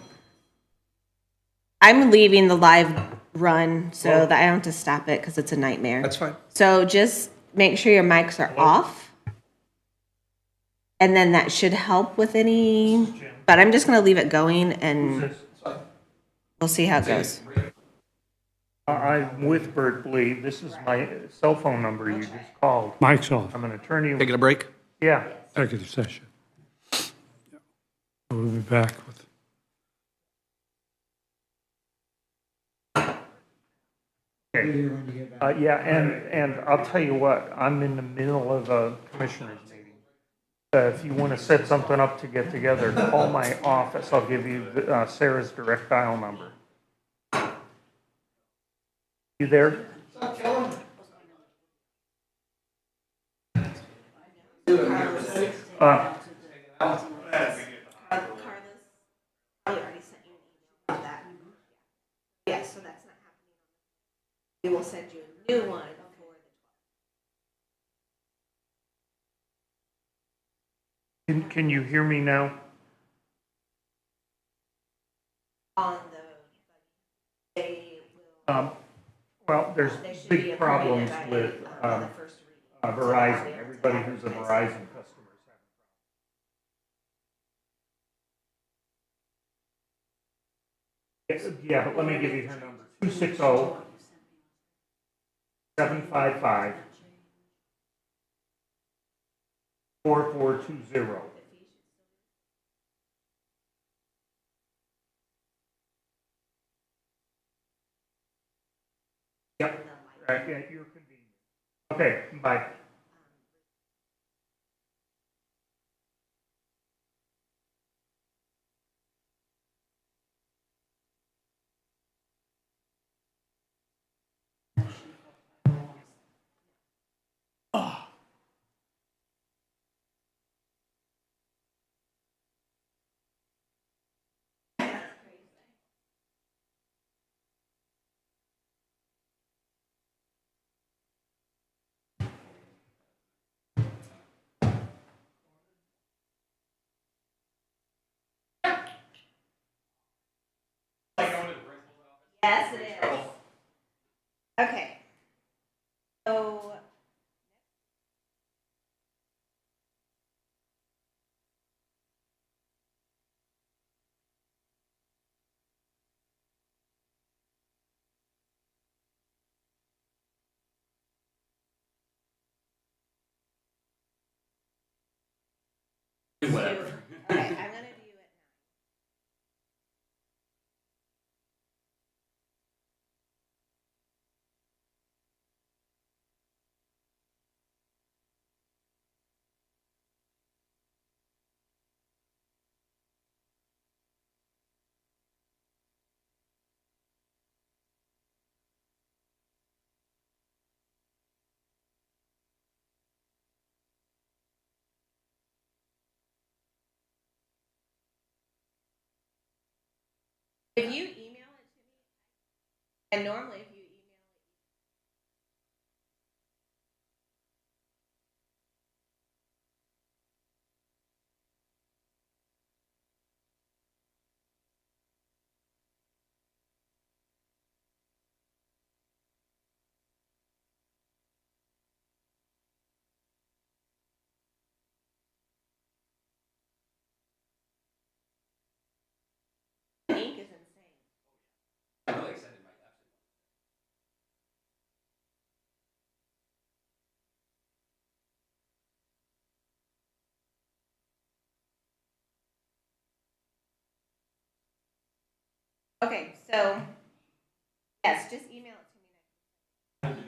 I'm leaving the live run so that I don't have to stop it because it's a nightmare. That's fine. So just make sure your mics are off. And then that should help with any, but I'm just gonna leave it going and we'll see how it goes. I'm with Bert Lee. This is my cell phone number you just called. Mike's off, I'm an attorney. Taking a break? Yeah. executive session. We'll be back with. Okay. Yeah, and I'll tell you what, I'm in the middle of a commissioners meeting. If you want to set something up to get together, call my office. I'll give you Sarah's direct dial number. You there? Yes, so that's not happening. We will send you a new one for the Can you hear me now? on the they will Well, there's they should be big problems appointed with by the first reading. Verizon. Everybody who's a Verizon customer is having problems. Yeah, but let me give you her number. 260-755-4420. Yep, right, yeah, you're convenient. Okay, bye. Yes, it is. Okay. So. Whatever. Okay, I'm gonna do it. And normally, if you email ink is insane. Okay, so yes, just email it to me next.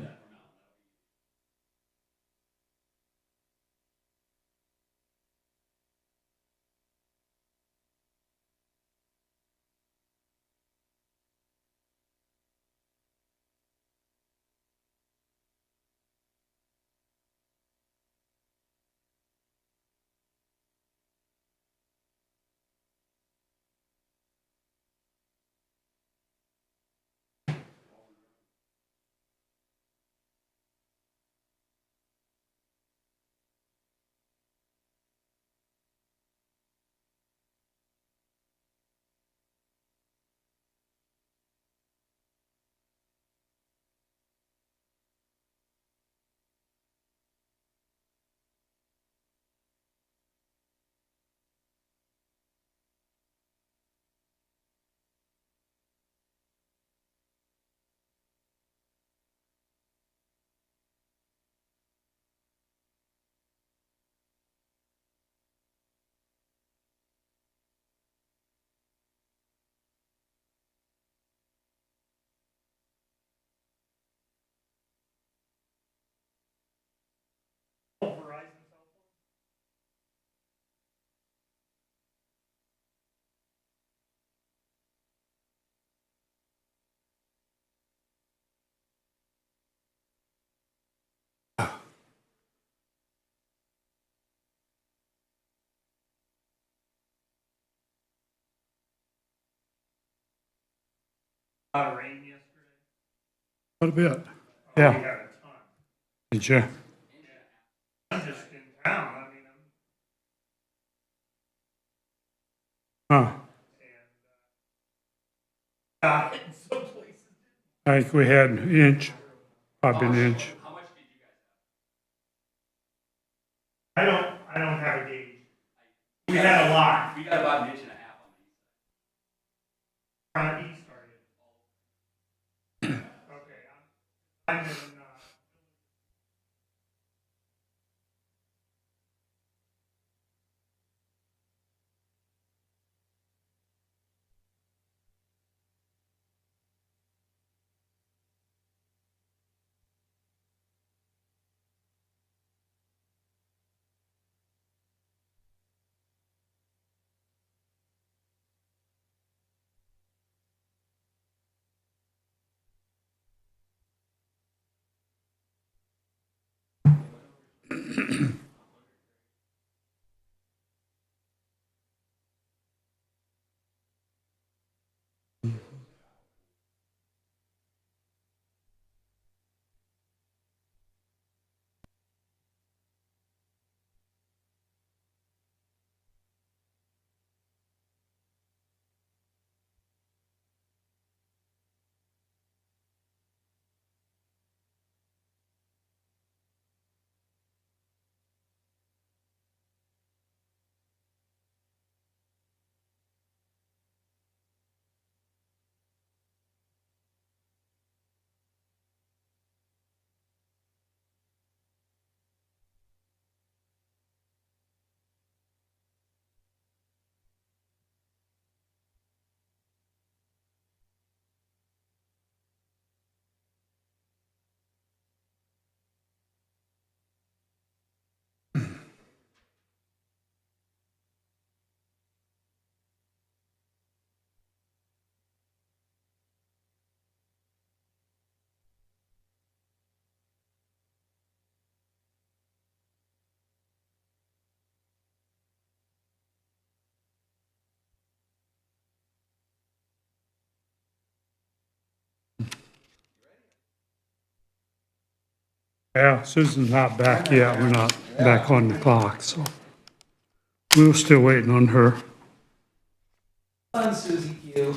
Lot of rain yesterday. What a bit. We Yeah, had a ton. did you? I'm just in town, I mean, Huh. in some places. I think we had an inch, probably an inch. I don't have a gauge. We had a lot. We got about an inch and a half on the east side. On the east started. Okay, I'm in, Yeah, Susan's not back yet. We're not back on the clock, so we're still waiting on her. On Susie Q.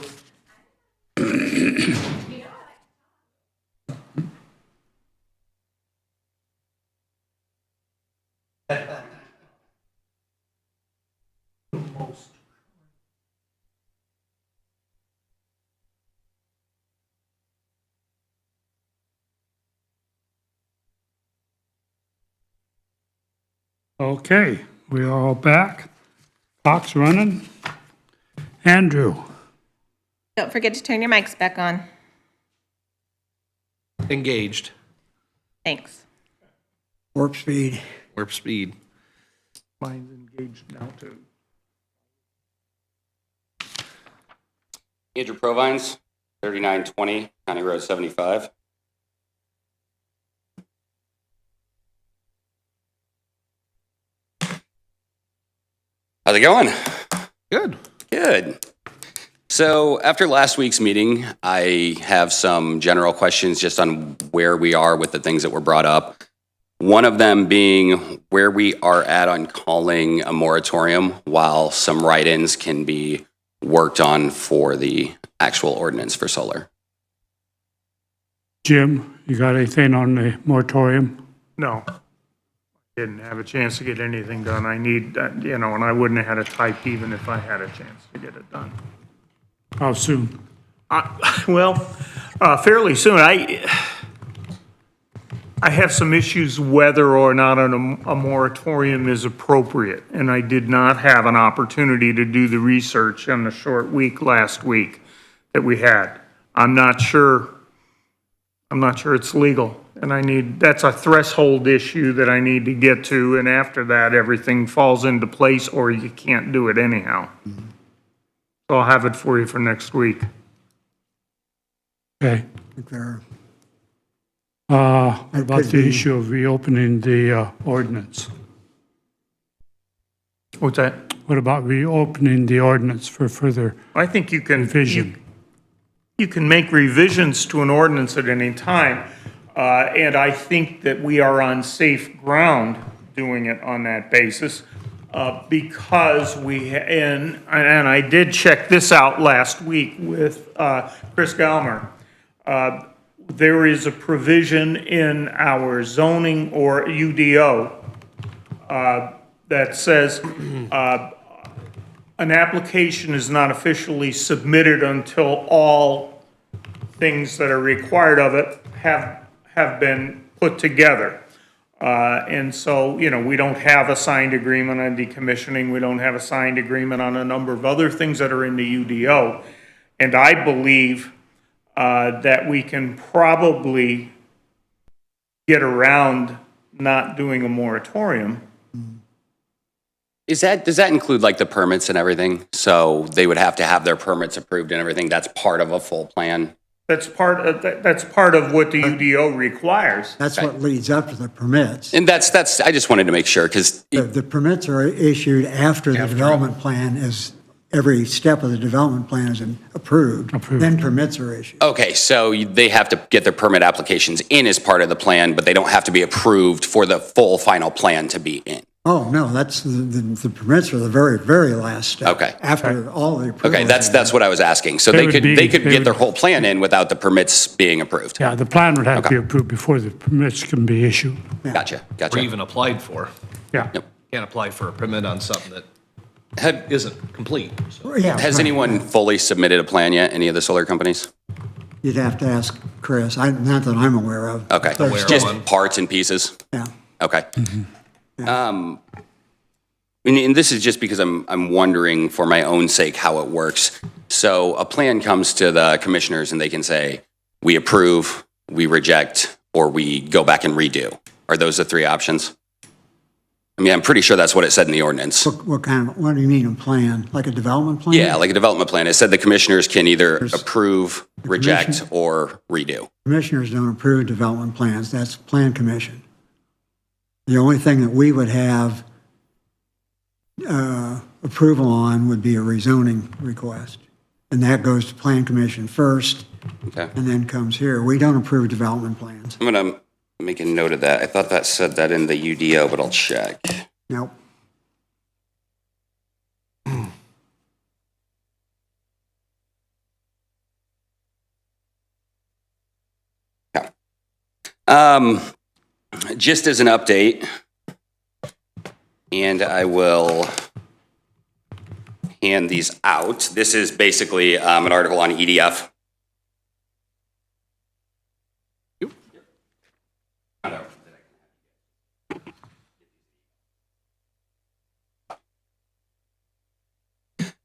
Okay, we are all back. Clock's running. Andrew, Don't forget to turn your mics back on. Engaged. Thanks. Warp speed. Warp speed. Mine's engaged now, too. Andrew Provines, 3920 County Road 75. How's it going? Good. Good. So after last week's meeting, I have some general questions just on where we are with the things that were brought up. One of them being where we are at on calling a moratorium while some write-ins can be worked on for the actual ordinance for solar. Jim, you got anything on the moratorium? No. Didn't have a chance to get anything done. I need, and I wouldn't have had a type even if I had a chance to get it done. How soon? Fairly soon. I have some issues whether or not a moratorium is appropriate, and I did not have an opportunity to do the research in the short week last week that we had. I'm not sure it's legal, and that's a threshold issue that I need to get to, and after that, everything falls into place, or you can't do it anyhow. So I'll have it for you for next week. Okay. There. What about the issue of reopening the ordinance? What's that? What about reopening the ordinance for further I think you can. revision? You can make revisions to an ordinance at any time, and I think that we are on safe ground doing it on that basis, because and I did check this out last week with Chris Galmer. There is a provision in our zoning or UDO that says an application is not officially submitted until all things that are required of it have been put together. And so, we don't have a signed agreement on decommissioning. We don't have a signed agreement on a number of other things that are in the UDO. And I believe that we can probably get around not doing a moratorium. Does that include like the permits and everything? So they would have to have their permits approved and everything. That's part of a full plan. That's part of what the UDO requires. That's what leads up to the permits. And that's I just wanted to make sure because The permits are issued after the development plan is, every step of the development plan is approved. Then permits are issued. okay, so they have to get their permit applications in as part of the plan, but they don't have to be approved for the full final plan to be in. Oh, no, that's, the permits are the very, very last step. Okay. After all the approvals. Okay, that's what I was asking. So They they would could be- get their whole plan in without the permits being approved. Yeah, the plan would have to be Okay. approved before the permits can be issued. Gotcha. Or even applied for. Yeah. Yep. Can't apply for a permit on something that Had- isn't complete. So Yeah, Has right. anyone fully submitted a plan yet? Any of the solar companies? You'd have to ask Chris, not that I'm aware of. Okay, There's just one. parts and pieces? Yeah. Okay. And this is just because I'm wondering for my own sake how it works. So a plan comes to the commissioners and they can say, we approve, we reject, or we go back and redo. Are those the three options? I mean, I'm pretty sure that's what it said in the ordinance. What do you mean, a plan? Like a development plan? Yeah, like a development plan. It said the commissioners can either approve, reject, or redo. Commissioners don't approve development plans, that's Plan Commission. The only thing that we would have approval on would be a rezoning request. And that goes to Plan Commission first, Okay. and then comes here. We don't approve development plans. I'm gonna make a note of that. I thought that said that in the UDO, but I'll check. Nope. Just as an update, and I will hand these out. This is basically an article on EDF.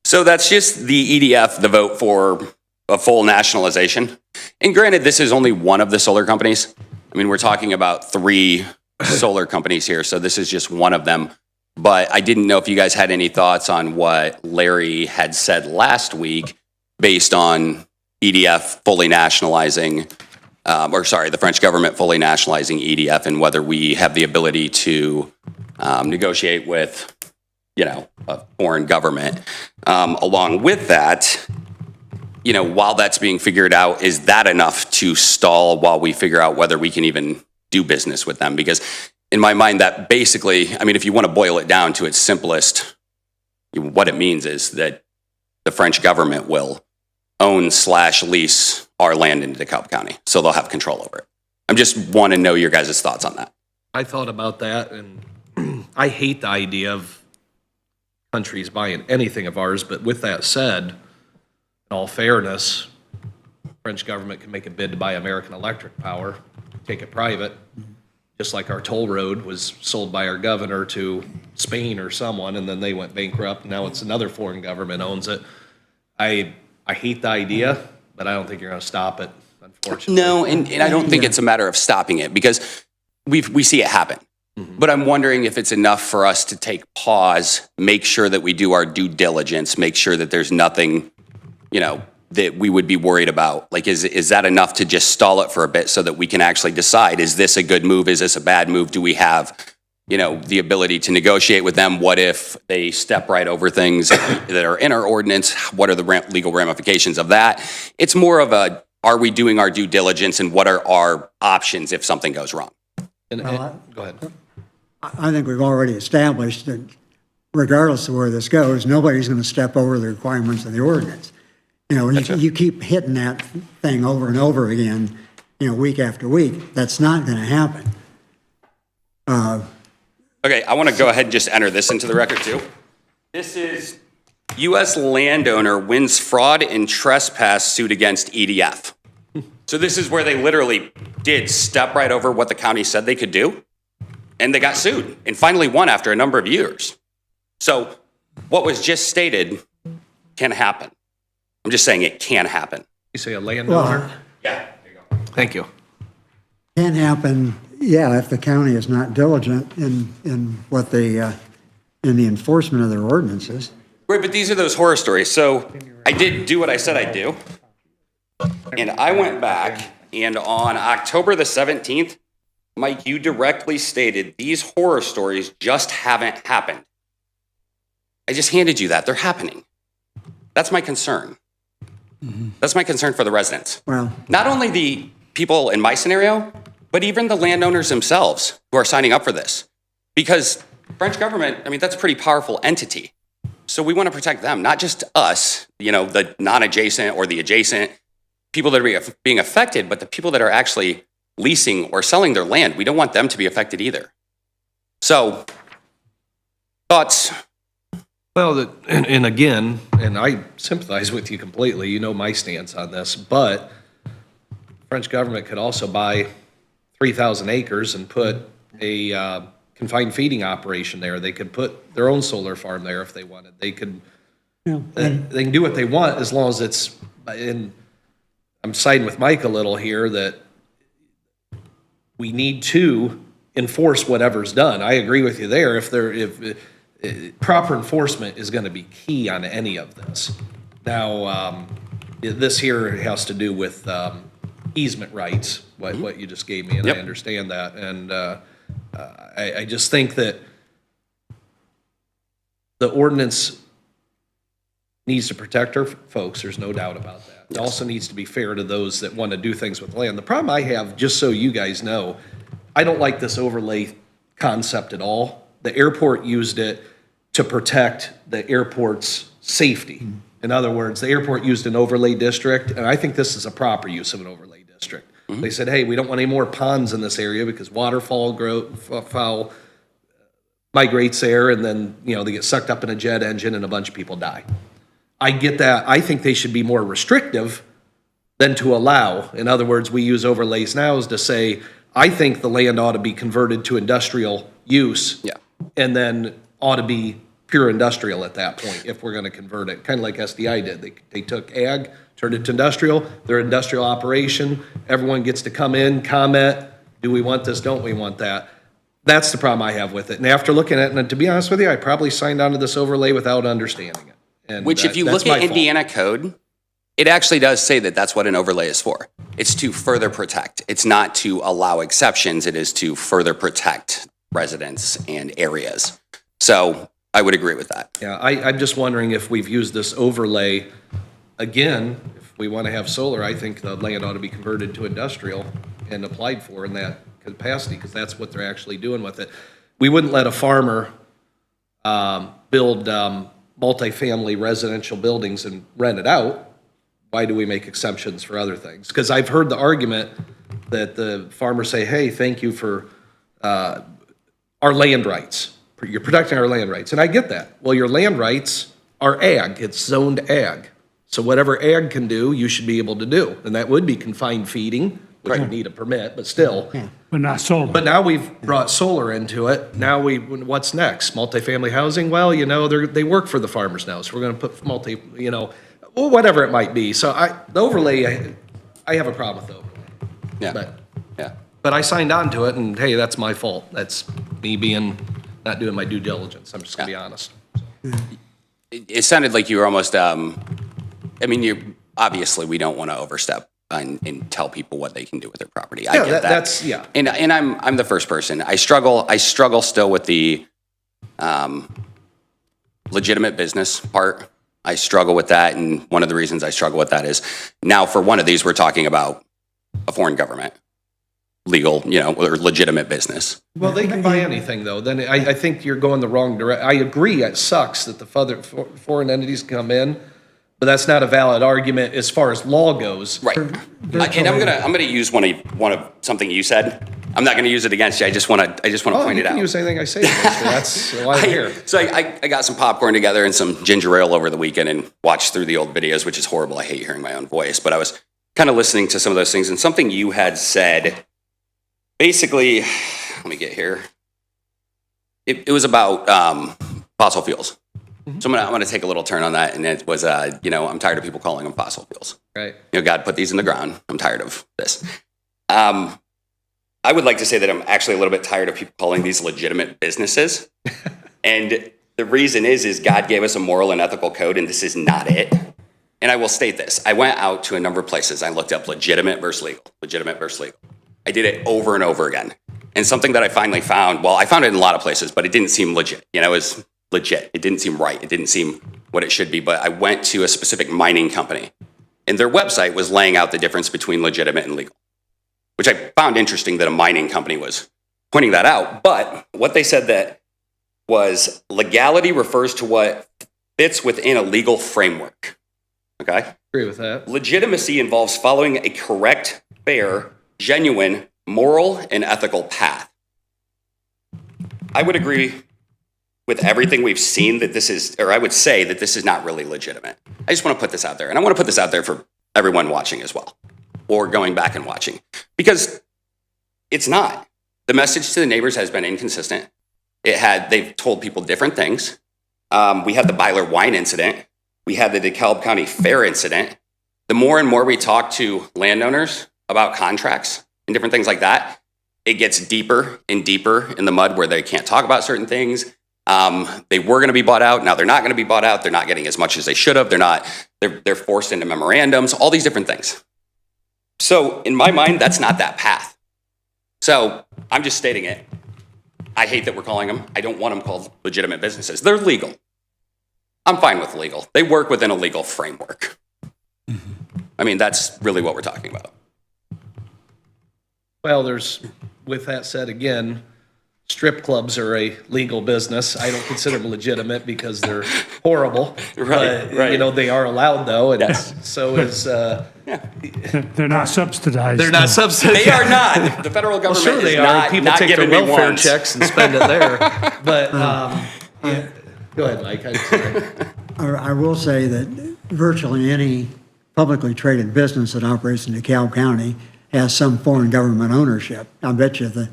So that's just the EDF, the vote for a full nationalization. And granted, this is only one of the solar companies. I mean, we're talking about 3 solar companies here, so this is just one of them. But I didn't know if you guys had any thoughts on what Larry had said last week based on EDF fully nationalizing, the French government fully nationalizing EDF, and whether we have the ability to negotiate with, a foreign government. Along with that, while that's being figured out, is that enough to stall while we figure out whether we can even do business with them? Because in my mind, that basically, I mean, if you want to boil it down to its simplest, what it means is that the French government will own/lease our land in DeKalb County, so they'll have control over it. I just want to know your guys' thoughts on that. I thought about that, and I hate the idea of countries buying anything of ours, but with that said, in all fairness, the French government can make a bid to buy American Electric Power, take it private, just like our toll road was sold by our governor to Spain or someone, and then they went bankrupt. Now it's another foreign government owns it. I hate the idea, but I don't think you're going to stop it, unfortunately. No, and I don't think it's a matter of stopping it, because we see it happen. But I'm wondering if it's enough for us to take pause, make sure that we do our due diligence, make sure that there's nothing, that we would be worried about. Like, is that enough to just stall it for a bit so that we can actually decide, is this a good move? Is this a bad move? Do we have, the ability to negotiate with them? What if they step right over things that are in our ordinance? What are the legal ramifications of that? It's more of a, are we doing our due diligence, and what are our options if something goes wrong? Go ahead. I think we've already established that regardless of where this goes, nobody's going to step over the requirements of the ordinance. You keep hitting that thing over and over again, week after week. That's not going to happen. Okay, I want to go ahead and just enter this into the record too. This is U.S. landowner wins fraud and trespass suit against EDF. So this is where they literally did step right over what the county said they could do, and they got sued and finally won after a number of years. So what was just stated can happen. I'm just saying it can happen. You say a landowner? Well, Yeah, there you go. Thank you. can happen, if the county is not diligent in what they, in the enforcement of their ordinances. Right, but these are those horror stories. So I did do what I said I'd do. And I went back, and on October the 17th, Mike, you directly stated these horror stories just haven't happened. I just handed you that. They're happening. That's my concern. That's my concern for the residents. Well, Not only the people in my scenario, but even the landowners themselves who are signing up for this. Because French government, I mean, that's a pretty powerful entity. So we want to protect them, not just us, the non-adjacent or the adjacent people that are being affected, but the people that are actually leasing or selling their land. We don't want them to be affected either. So, thoughts? Well, and again, and I sympathize with you completely, you know my stance on this, but the French government could also buy 3,000 acres and put a confined feeding operation there. They could put their own solar farm there if they wanted. They could, they can do what they want as long as it's, and I'm siding with Mike a little here that we need to enforce whatever's done. I agree with you there. If proper enforcement is going to be key on any of this. Now, this here has to do with easement rights, what you just gave me, and I understand that. And I just think that the ordinance needs to protect our folks. There's no doubt about that. It also needs to be fair to those that want to do things with land. The problem I have, just so you guys know, I don't like this overlay concept at all. The airport used it to protect the airport's safety. In other words, the airport used an overlay district, and I think this is a proper use of an overlay district. They said, hey, we don't want any more ponds in this area because fowl migrates there, and then, they get sucked up in a jet engine and a bunch of people die. I get that. I think they should be more restrictive than to allow. In other words, we use overlays now as to say, I think the land ought to be converted to industrial use. Yeah. And then ought to be pure industrial at that point if we're going to convert it, kind of like SDI did. They took ag, turned it to industrial, their industrial operation. Everyone gets to come in, comment, do we want this, don't we want that? That's the problem I have with it. And after looking at it, and to be honest with you, I probably signed on to this overlay without understanding it. And Which, if you that's look my at fault. Indiana code, it actually does say that that's what an overlay is for. It's to further protect. It's not to allow exceptions. It is to further protect residents and areas. So I would agree with that. Yeah, I'm just wondering if we've used this overlay, again, if we want to have solar, I think the land ought to be converted to industrial and applied for in that capacity, because that's what they're actually doing with it. We wouldn't let a farmer build multifamily residential buildings and rent it out. Why do we make exceptions for other things? Because I've heard the argument that the farmers say, hey, thank you for our land rights. You're protecting our land rights. And I get that. Well, your land rights are ag. It's zoned ag. So whatever ag can do, you should be able to do. And that would be confined feeding, which would need a permit, but still. But not solar. But now we've brought solar into it. Now what's next? Multifamily housing? Well, they work for the farmers now, so we're going to put whatever it might be. So the overlay, I have a problem with the overlay. Yeah. But I signed on to it, and hey, that's my fault. That's me not doing my due diligence. I'm just going to be honest. It sounded like you were almost, obviously, we don't want to overstep and tell people what they can do with their property. I get that. That's, yeah. And I'm the first person. I struggle still with the legitimate business part. I struggle with that, and one of the reasons I struggle with that is now for one of these, we're talking about a foreign government, legal, or legitimate business. Well, they can buy anything, though. Then I think you're going the wrong direction. I agree, it sucks that the foreign entities come in, but that's not a valid argument as far as law goes. Right. And I'm gonna use one of something you said. I'm not gonna use it against you. I just want to point You it can out. use anything I say. That's why I'm here. So I got some popcorn together and some ginger ale over the weekend and watched through the old videos, which is horrible. I hate hearing my own voice, but I was kind of listening to some of those things, and something you had said, basically, let me get here. It was about fossil fuels. So I'm gonna take a little turn on that, and it was, I'm tired of people calling them fossil fuels. Right. God put these in the ground. I'm tired of this. I would like to say that I'm actually a little bit tired of people calling these legitimate businesses. And the reason is God gave us a moral and ethical code, and this is not it. And I will state this. I went out to a number of places. I looked up legitimate versus legal. I did it over and over again. And something that I finally found, I found it in a lot of places, but it didn't seem legit. It was legit. It didn't seem right. It didn't seem what it should be. But I went to a specific mining company, and their website was laying out the difference between legitimate and legal, which I found interesting that a mining company was pointing that out. But what they said that was legality refers to what fits within a legal framework. Okay? Agree with that. Legitimacy involves following a correct, fair, genuine, moral, and ethical path. I would agree with everything we've seen that this is, or I would say that this is not really legitimate. I just want to put this out there, and I want to put this out there for everyone watching as well, or going back and watching, because it's not. The message to the neighbors has been inconsistent. They've told people different things. We had the Byler wine incident. We had the DeKalb County Fair incident. The more and more we talk to landowners about contracts and different things like that, it gets deeper and deeper in the mud where they can't talk about certain things. They were going to be bought out. Now they're not going to be bought out. They're not getting as much as they should have. They're forced into memorandums, all these different things. So in my mind, that's not that path. So I'm just stating it. I hate that we're calling them. I don't want them called legitimate businesses. They're legal. I'm fine with legal. They work within a legal framework. I mean, that's really what we're talking about. Well, there's with that said, again, strip clubs are a legal business. I don't consider them legitimate because they're horrible. Right, But, right. you know, they are allowed though, and Yes. so is, They're not subsidized. they're not though. subsidized. They are not. The federal Well, government sure is they are. not, People not take their giving me welfare ones. checks and spend it there. But, yeah. Go ahead, Mike. I'm sorry. I will say that virtually any publicly traded business that operates in DeKalb County has some foreign government ownership. I bet you the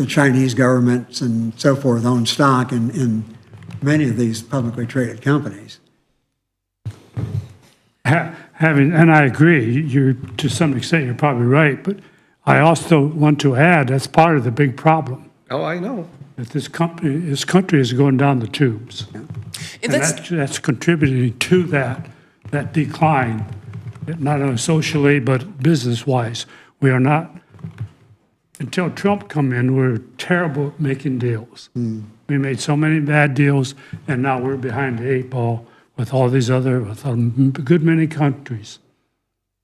Chinese governments and so forth own stock in many of these publicly traded companies. And I agree, you're, to some extent, you're probably right, but I also want to add, that's part of the big problem, Oh, I know. that this country is going down the tubes. And that's contributing to that decline, not only socially, but business-wise. We are not, until Trump come in, we're terrible at making deals. We made so many bad deals, and now we're behind the 8 ball with all these other, with a good many countries.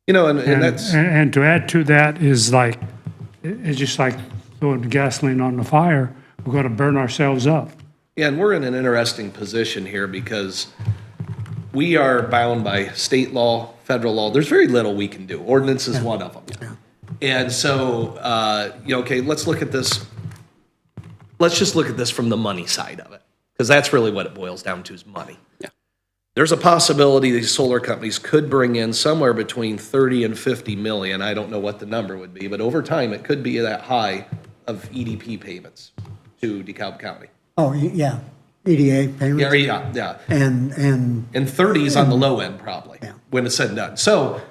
You know, and that's, And to add to that is like, it's just like throwing gasoline on the fire. We're going to burn ourselves up. yeah, and we're in an interesting position here because we are bound by state law, federal law. There's very little we can do. Ordinance is one of them. And so, okay, let's look at this. Let's just look at this from the money side of it, because that's really what it boils down to is money. Yeah. There's a possibility these solar companies could bring in somewhere between 30 and 50 million. I don't know what the number would be, but over time it could be that high of EDP payments to DeKalb County. Oh, yeah, EDA payments. Yeah. And And 30s on the low end probably, Yeah. when it's said and done. So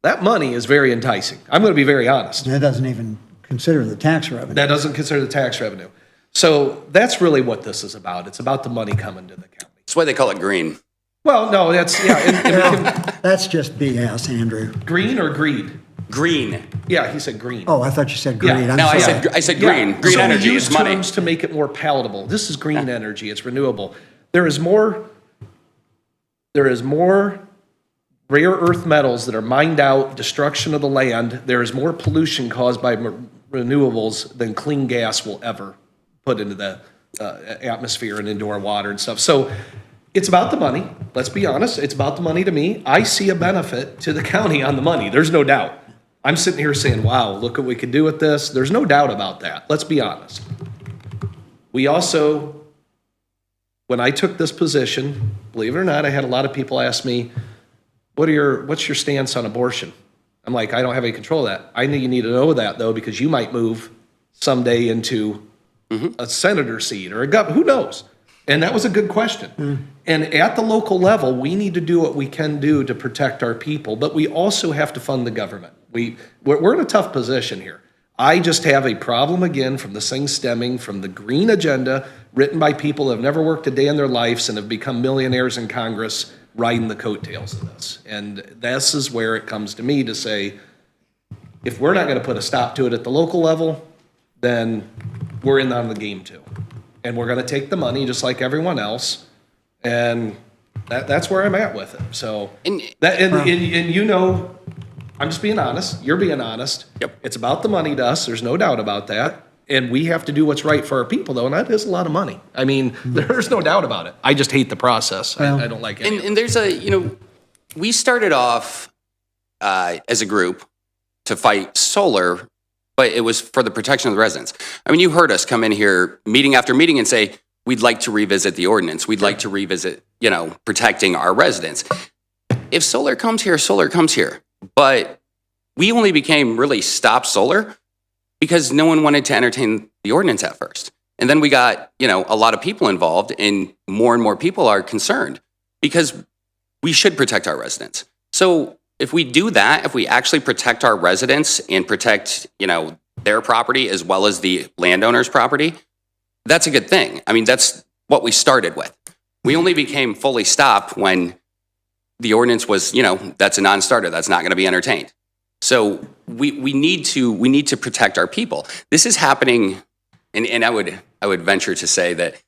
that money is very enticing. I'm going to be very honest. that doesn't even consider the tax revenue. That doesn't consider the tax revenue. So that's really what this is about. It's about the money coming to the county. That's why they call it green. Well, no, that's, yeah, and we can, That's just BS, Andrew. green or greed? Green. Yeah, he said green. Oh, I thought you said green. Yeah. I'm No, I sorry. said green. Yeah. Green So we energy use is money. terms to make it more palatable. This is green energy. It's renewable. There is more rare earth metals that are mined out, destruction of the land. There is more pollution caused by renewables than clean gas will ever put into the atmosphere and into our water and stuff. So it's about the money. Let's be honest. It's about the money to me. I see a benefit to the county on the money. There's no doubt. I'm sitting here saying, wow, look what we could do with this. There's no doubt about that. Let's be honest. We also, when I took this position, believe it or not, I had a lot of people ask me, what's your stance on abortion? I'm like, I don't have any control of that. I know you need to know that, though, because you might move someday into a senator seat or a governor. Who knows? And that was a good question. And at the local level, we need to do what we can do to protect our people, but we also have to fund the government. We're in a tough position here. I just have a problem, again, from this thing stemming from the green agenda written by people who have never worked a day in their lives and have become millionaires in Congress riding the coattails of this. And this is where it comes to me to say, if we're not going to put a stop to it at the local level, then we're in on the game too. And we're going to take the money just like everyone else. And that's where I'm at with it. So, and you know, I'm just being honest. You're being honest. Yep. It's about the money to us. There's no doubt about that. And we have to do what's right for our people, though, and that is a lot of money. I mean, there's no doubt about it. I just hate the process. I don't like it. And there's we started off as a group to fight solar, but it was for the protection of the residents. I mean, you heard us come in here meeting after meeting and say, we'd like to revisit the ordinance. We'd like to revisit, protecting our residents. If solar comes here, solar comes here. But we only became really stop solar because no one wanted to entertain the ordinance at first. And then we got, a lot of people involved, and more people are concerned because we should protect our residents. So if we do that, if we actually protect our residents and protect, their property as well as the landowner's property, that's a good thing. I mean, that's what we started with. We only became fully stop when the ordinance was, that's a non-starter. That's not going to be entertained. So we need to protect our people. This is happening, and I would venture to say that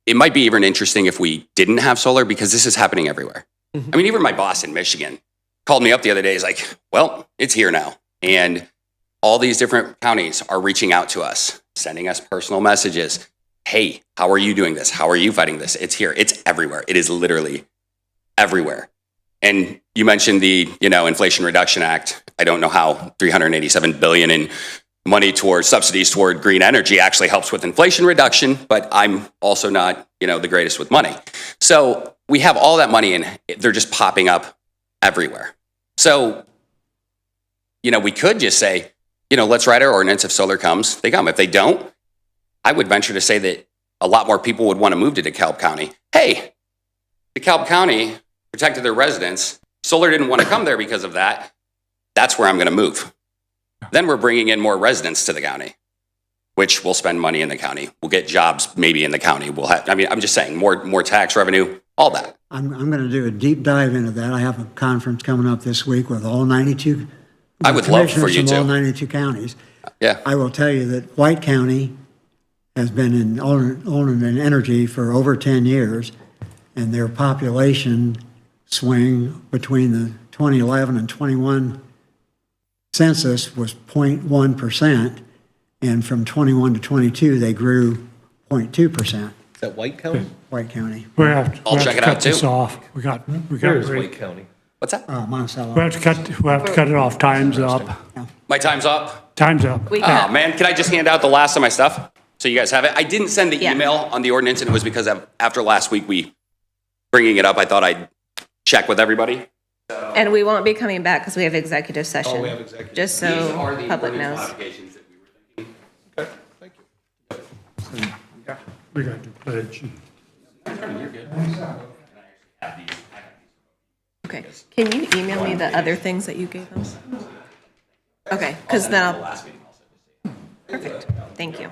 it might be even interesting if we didn't have solar because this is happening everywhere. I mean, even my boss in Michigan, called me up the other day. He's like, well, it's here now. And all these different counties are reaching out to us, sending us personal messages. Hey, how are you doing this? How are you fighting this? It's here. It's everywhere. It is literally everywhere. And you mentioned the, Inflation Reduction Act. I don't know how $387 billion in money towards subsidies toward green energy actually helps with inflation reduction, but I'm also not, the greatest with money. So we have all that money and they're just popping up everywhere. So, we could just say, let's write our ordinance. If solar comes, they come. If they don't, I would venture to say that a lot more people would want to move to DeKalb County. Hey, DeKalb County protected their residents. Solar didn't want to come there because of that. That's where I'm going to move. Then we're bringing in more residents to the county, which will spend money in the county. We'll get jobs maybe in the county. I'm just saying more tax revenue, all that. I'm going to do a deep dive into that. I have a conference coming up this week with all 92. I would love for you commissioners from all to. 92 counties. Yeah. I will tell you that White County has been owning in energy for over 10 years, and their population swing between the 2011 and 21 census was 0.1%, and from 21 to 22, they grew 0.2%. Is that White County? White County. We have I'll to check it cut out, this too. off. We got Where is break. White County? What's that? Monticello. We have to cut it off. Time's up. My time's up. Time's up. We Oh, can, man, can I just hand out the last of my stuff so you guys have it? I didn't send the Yeah. email on the ordinance, and it was because after last week, bringing it up, I thought I'd check with everybody. and we won't be coming back because we have executive session. Oh, we have executive. Just so public knows. modifications that we were thinking. Okay, thank you. We got to pledge. Okay, can you email me the other things that you gave us? Okay, because then I'll. Perfect, thank you.